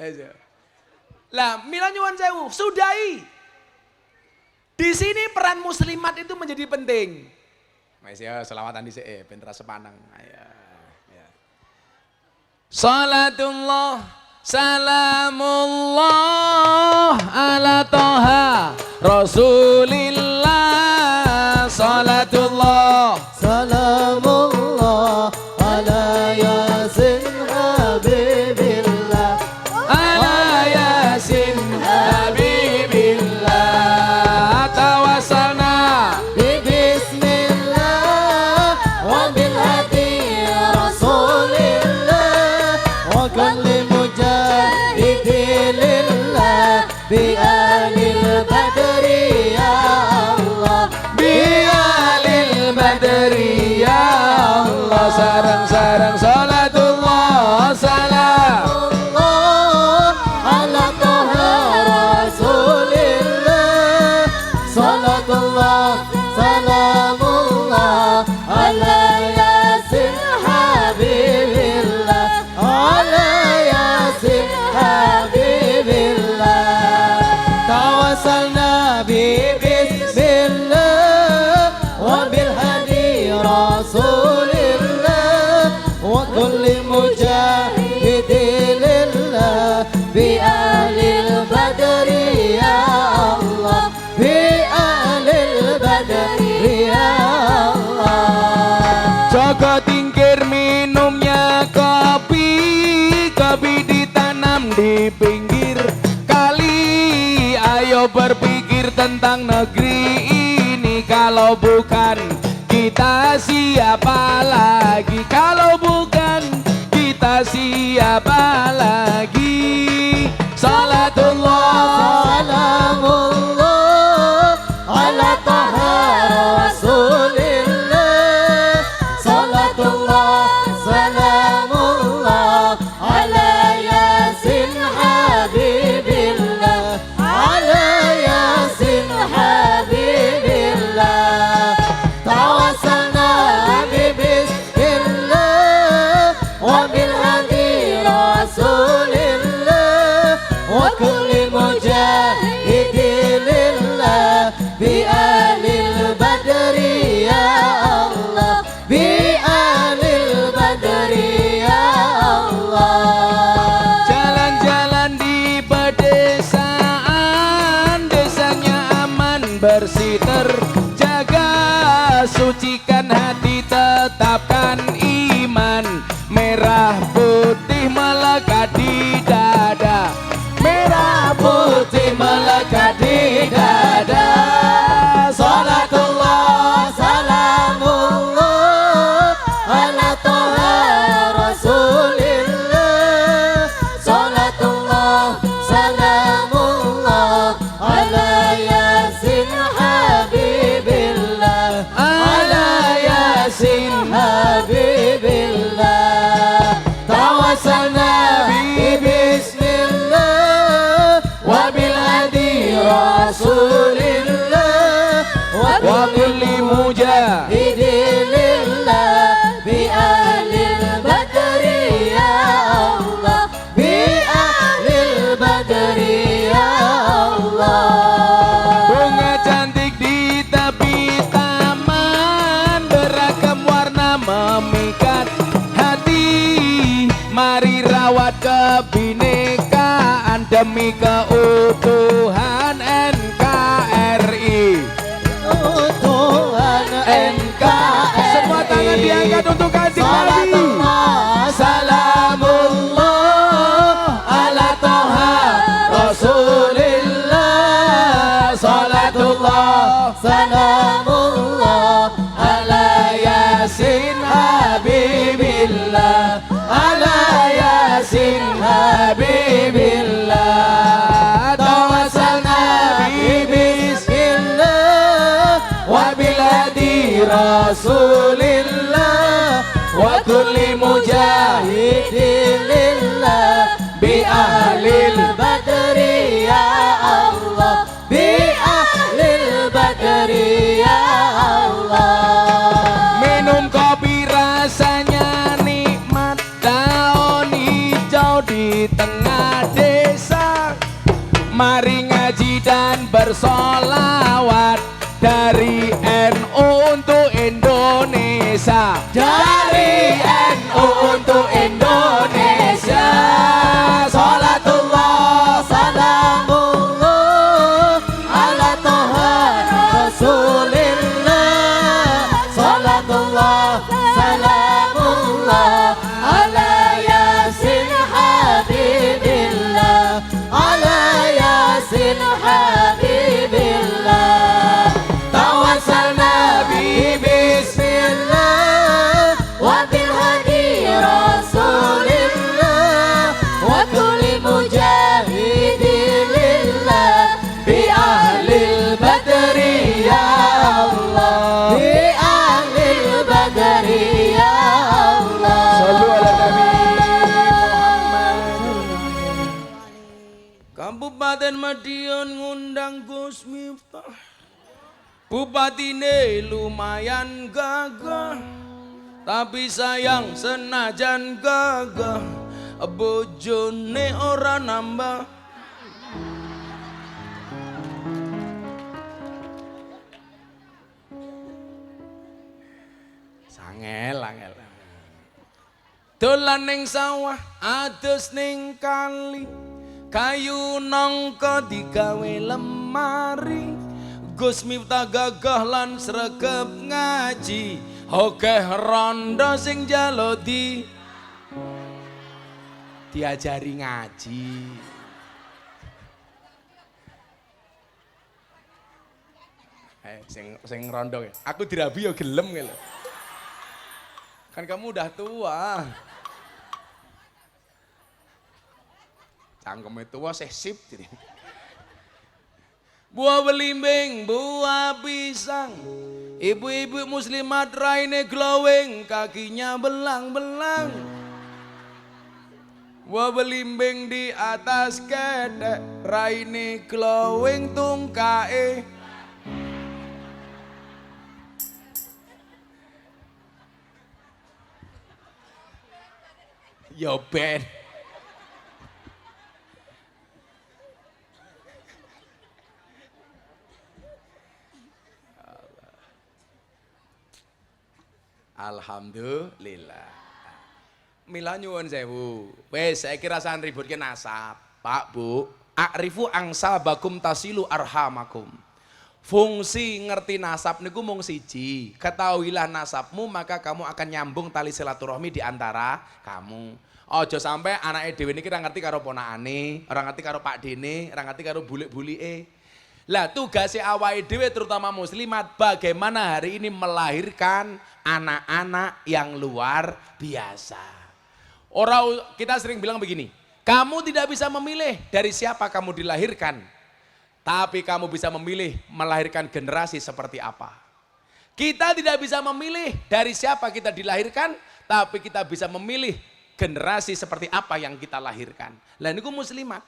Aja. Lah, mila nyuwun sewu, sudahi. Di sini peran muslimat itu menjadi penting. Mas ya, selawatan dhisik ben terasa sepanang. Ayo. Ya. Salatullah, salamullah ala Toha Rasulillah. Salatullah, salamullah ala yasin habibillah. ala yasin habibillah. Tawassalna Bismillah wa bil hadi Rasulillah wa kulli mujahidin lillah bi alil badri ya Allah, bi alil badri ya Allah. Sarang-sarang salatullah salam Allah ala Toha وكل مجاهد لله بأهل البدر يا الله بأهل البدر يا الله. Joko Tingkir minumnya kopi, kopi ditanam di pinggir kali. Ayo berpikir tentang negeri ini, kalau bukan kita siapa lagi? Kalau bukan kita siapa lagi? Salatullah Salamullah ala taha rasulillah. Salatullah salamullah ala yasin habibillah. Ala yasin habibillah. Tawassalna bibismillah wa bil hadi rasulillah wa kulli mujahidin lillah bi ahlil badri ya Allah bi ahlil badri ya Allah. jalan-jalan di pedesaan, desanya aman bersih terjaga. Sucikan hati, tetapkan iman, merah putih melekat di dada, merah putih melekat di dada. Salatullah salamullah ala taha rasulillah. Salatullah salamullah ala yasin habibillah. Ala yasin habibillah. Tawassalna bismillah wa bil hadi rasulillah wa kulli mujahid lillah bi ahlil badri ya Allah bi ahlil badri ya Allah. Bunga cantik di tepi taman, beragam warna memikat hati. Mari rawat kebinekaan demi keutuhan NKRI. Tuhan NKRI. Semua tangan diangkat untuk Kanjeng Nabi. Salamullah ala taha rasulillah. Salatullah salamullah ala yasin habibillah. Ala yasin habibillah. Tawassalna bismillah wa bil hadi rasulillah wa kulli mujahidin lillah bi ahlil badri ya Allah bi ahlil badri ya Allah. Minum kopi rasanya nikmat, daun hijau di tengah desa. Mari ngaji dan bersolawat, dari NU untuk Indonesia, Dari NU untuk Indonesia. Salatullah salamullah ala taha rasulillah. Salatullah salamullah ala yasin habibillah. Ala yasin habibillah. Tawassalna bi bismillah wa bil hadi rasulillah wa kulli mujahidin lillah bi ahlil badri ya Allah bi ahlil badri ya Allah. Sallu ala Nabi Muhammad. Kabupaten Madiun ngundang Gus Miftah, bupatine lumayan gagah, tapi sayang senajan gagah, bojone ora nambah. Sangel, angel. dolan ning sawah adus ning kali, kayu nangka digawe lemari, Gus Miftah gagah lan sregep ngaji, akeh randa sing jalo diajari ngaji. Sing rondo ya. Aku dirabi ya gelem ya lho. Kan kamu udah tua. Cangkeme tua sip jadi. Buah belimbing, buah pisang, ibu-ibu muslimat raine glowing, kakinya belang-belang. Buah belimbing di atas kedek, raine glowing tungkae. Yo ben. Alhamdulillah. Mila nyuwun sewu. Wes saya kira san ribut ke nasab. Pak Bu, akrifu angsa bakum tasilu arhamakum. Fungsi ngerti nasab niku mung siji. Ketahuilah nasabmu maka kamu akan nyambung tali silaturahmi di antara kamu. Ojo sampai anake dhewe niki ora ngerti karo ponakane, ora ngerti karo Pak Dene, ora ngerti karo bulik-bulike. Lah tugasnya awake dhewe terutama muslimat bagaimana hari ini melahirkan anak-anak yang luar biasa. Orang kita sering bilang begini, kamu tidak bisa memilih dari siapa kamu dilahirkan, tapi kamu bisa memilih melahirkan generasi seperti apa. Kita tidak bisa memilih dari siapa kita dilahirkan, tapi kita bisa memilih generasi seperti apa yang kita lahirkan. Lah niku muslimat.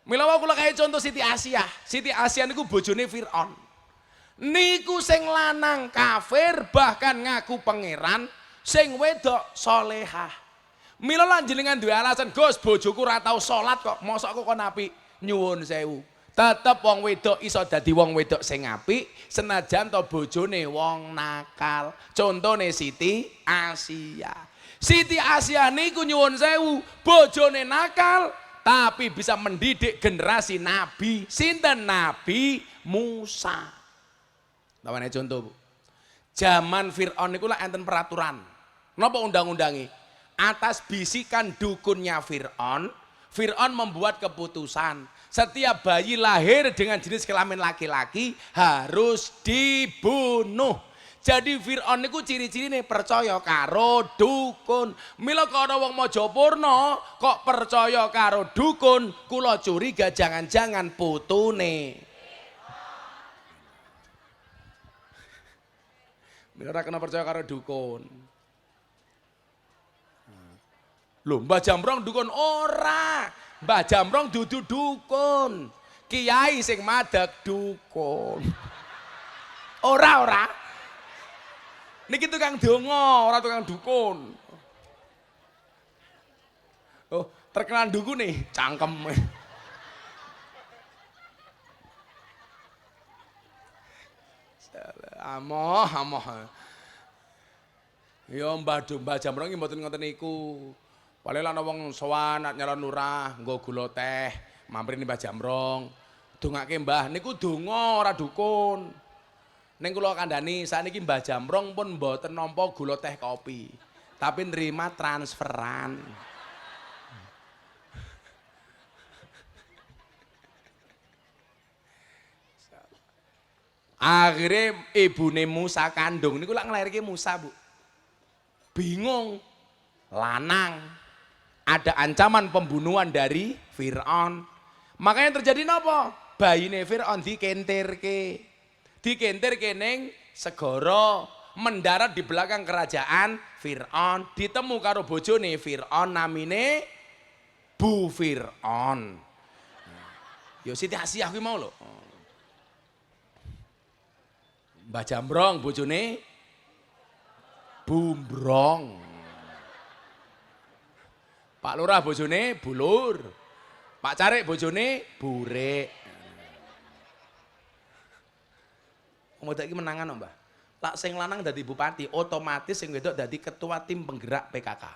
Mila kula kayak contoh Siti Asia. Siti Asia niku bojone Fir'aun. Niku sing lanang kafir bahkan ngaku pangeran, sing wedok solehah. Mila lan jenengan duwe alasan, Gus bojoku ora tau salat kok, mosok kok kon apik. Nyuwun sewu. Tetep wong wedok iso dadi wong wedok sing apik senajan to bojone wong nakal. Contone Siti Asia. Siti Asia niku nyuwun sewu, bojone nakal tapi bisa mendidik generasi nabi. Sinten? Nabi Musa. Tawane contoh Bu. Zaman Fir'aun niku lah enten peraturan. Napa undang-undangi? Atas bisikan dukunnya Fir'aun, Fir'aun membuat keputusan setiap bayi lahir dengan jenis kelamin laki-laki harus dibunuh. Jadi Fir'aun niku ciri-cirine percaya karo dukun. Mila kok ana wong Mojopurno kok percaya karo dukun, kula curiga jangan-jangan putune. Mila ora kena percaya karo dukun. Lho, Mbah Jamrong dukun ora. Mbah Jamrong dudu dukun. Kiai sing madeg dukun. Ora. Niki tukang donga, ora tukang dukun. Oh, terkenal dukun nih, cangkem. Amoh. Ya Mbah Jamrong iki mboten ngoten niku. Paling ana wong sowan nyalon lurah, nggo gula teh, mampir ning Mbah Jamrong. Dongake Mbah niku donga ora dukun. Ning kula kandhani sakniki Mbah Jamrong pun mboten nampa gula teh kopi, tapi nerima transferan. Akhirnya ibune Musa kandung niku lak nglairke Musa, Bu. Bingung. Lanang. Ada ancaman pembunuhan dari Fir'aun. Makanya terjadi napa? Bayine Fir'aun dikentirke. Dikentirke ning segara, mendarat di belakang kerajaan Fir'aun, ditemu karo bojone Fir'aun namine Bu Fir'aun. Yo Siti Asia kuwi mau lho. Mbah Jamrong bojone Bumbrong. Pak Lurah bojone Bulur. Pak Carik bojone Burik. Mbok iki menangan, Mbah. tak sing lanang dadi bupati, otomatis sing wedok dadi ketua tim penggerak PKK.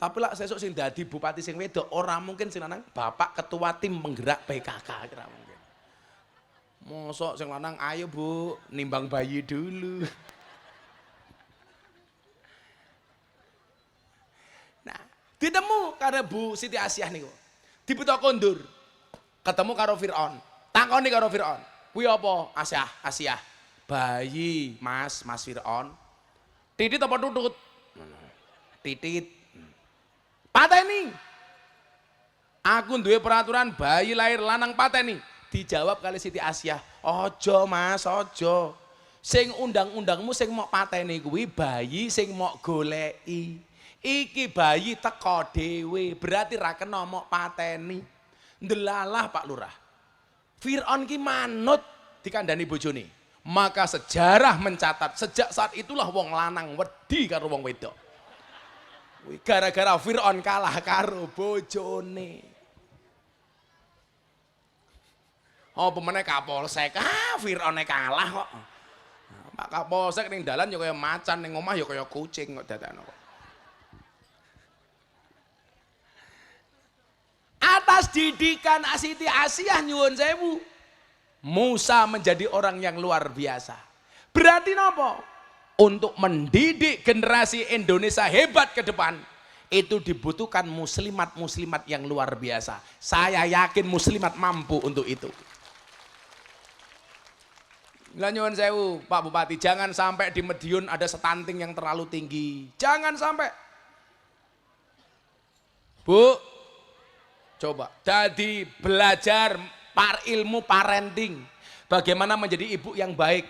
Tapi lah sesuk sing dadi bupati sing wedok ora mungkin sing lanang bapak ketua tim penggerak PKK kira mungkin. Mosok sing lanang ayo Bu, nimbang bayi dulu. Nah, ditemu karo Bu Siti Asyah niku. Dibuta kondur. Ketemu karo Firaun. Takoni karo Firaun. Kuwi apa? Asyah. Bayi, Mas Firaun. Titit apa tutut? Titit. Pateni. Aku duwe peraturan bayi lahir lanang pateni. Dijawab kali Siti Asyah, "Ojo Mas, ojo. Sing undang-undangmu sing mok pateni kuwi bayi sing mok goleki. Iki bayi teko dhewe, berarti ra kena mok pateni." Ndelalah Pak Lurah. Firaun ki manut dikandani bojone. Maka sejarah mencatat sejak saat itulah wong lanang wedi karo wong wedok. Gara-gara Firaun kalah karo bojone. Oh pemenang Kapolsek, Firaun kalah kok. Pak Kapolsek ning dalan ya kaya macan, ning omah ya kaya kucing kok dadakno kok. Atas didikan Siti Asyah nyuwun sewu, Musa menjadi orang yang luar biasa. Berarti nopo? Untuk mendidik generasi Indonesia hebat ke depan, itu dibutuhkan muslimat-muslimat yang luar biasa. Saya yakin muslimat mampu untuk itu. Nyuwun sewu Pak Bupati, jangan sampai di Madiun ada stunting yang terlalu tinggi. Jangan sampai. Bu, coba jadi belajar ilmu parenting, bagaimana menjadi ibu yang baik.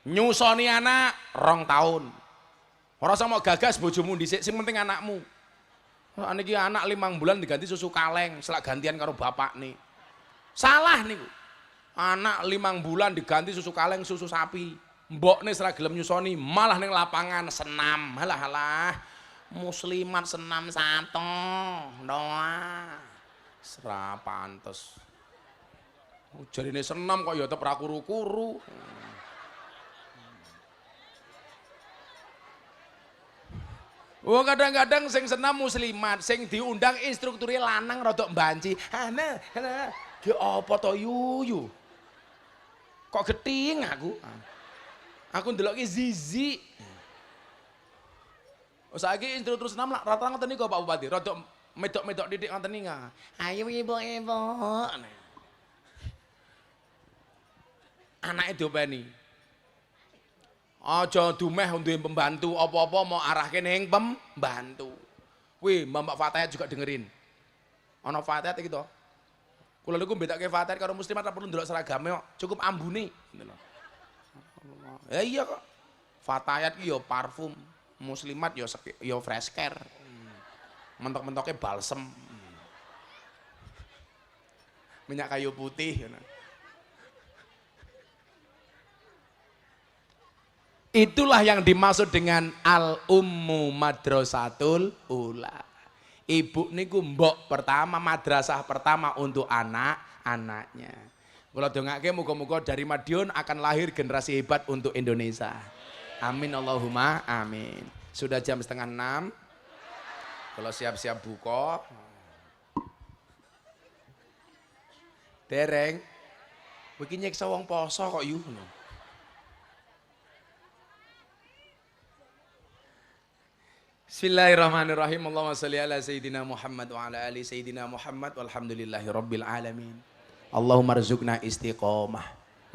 Nyusoni anak 2 tahun, ora usah mau gagas bojomu dhisik, sing penting anakmu. Niki anak 5 bulan diganti susu kaleng, selak gantian karo bapak nih. Salah niku. Anak 5 bulan diganti susu kaleng, susu sapi. Mbok nih selak gelem nyusoni, malah ning lapangan senam. Halah muslimat senam sato. Doa. Serah pantes. Jarine senam kok ya tetep ra kuru-kuru. Oh kadang-kadang sing senam muslimat, sing diundang instrukturnya lanang rodok mbanci. Ana, ki apa to yuyu? Kok geting aku? Aku ndelok ki zizi. Saiki instruktur senam lah rata-rata ngoten niku Pak Bupati, rodok medok-medok didik ngoten niku. Ayo ibu-ibu. Anake diopeni. Aja dumeh duwe pembantu apa-apa mau arahke ning pembantu. Wih, Mbak Fatayat juga dengerin. Ana Fatayat iki to. Kula niku mbedake Fatayat karo muslimat ora perlu ndelok seragame kok, cukup ambune. Ya iya kok. Fatayat ki yo parfum, muslimat yo fresh care. Mentok-mentoknya balsem. Minyak kayu putih. Itulah yang dimaksud dengan al-ummu madrasatul ula. Ibu niku mbok pertama, madrasah pertama untuk anak-anaknya. Kula dongake muga-muga dari Madiun akan lahir generasi hebat untuk Indonesia. Amin Allahumma amin. Sudah jam 5:30. Kalau siap-siap buka. Dereng. Iki nyiksa wong poso kok yu. Bismillahirrahmanirrahim. Allahumma sholli ala sayyidina Muhammad wa ala ali sayyidina Muhammad walhamdulillahi rabbil alamin. Allahumma rzuqna istiqamah.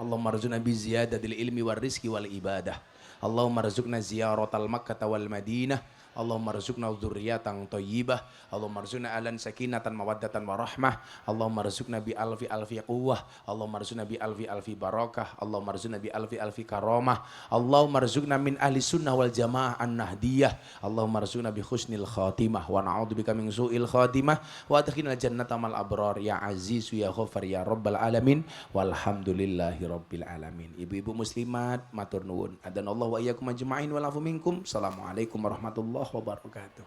Allahumma rzuqna bi ziyadatil ilmi war rizqi wal ibadah. Allahumma rzuqna ziyaratal Makkah wal Madinah. Allahumma rzuqna dzurriyyatan thayyibah. Allahumma rzuqna alan sakinatan mawaddatan warahmah. Allahumma rzuqna bi alfi quwwah. Allahumma rzuqna bi alfi barakah. Allahumma rzuqna bi alfi karamah. Allahumma rzuqna min ahli sunnah wal jamaah an-nahdiyah. Allahumma rzuqna bi husnil khatimah wa na'udzubika min su'il khatimah wa adkhilna jannata mal abrar ya aziz ya ghafar ya rabbal alamin walhamdulillahi rabbil alamin. Ibu-ibu muslimat matur nuwun. Adanallahu wa iyyakum ajma'in wa lafu minkum. Assalamualaikum warahmatullahi wabarakatuh.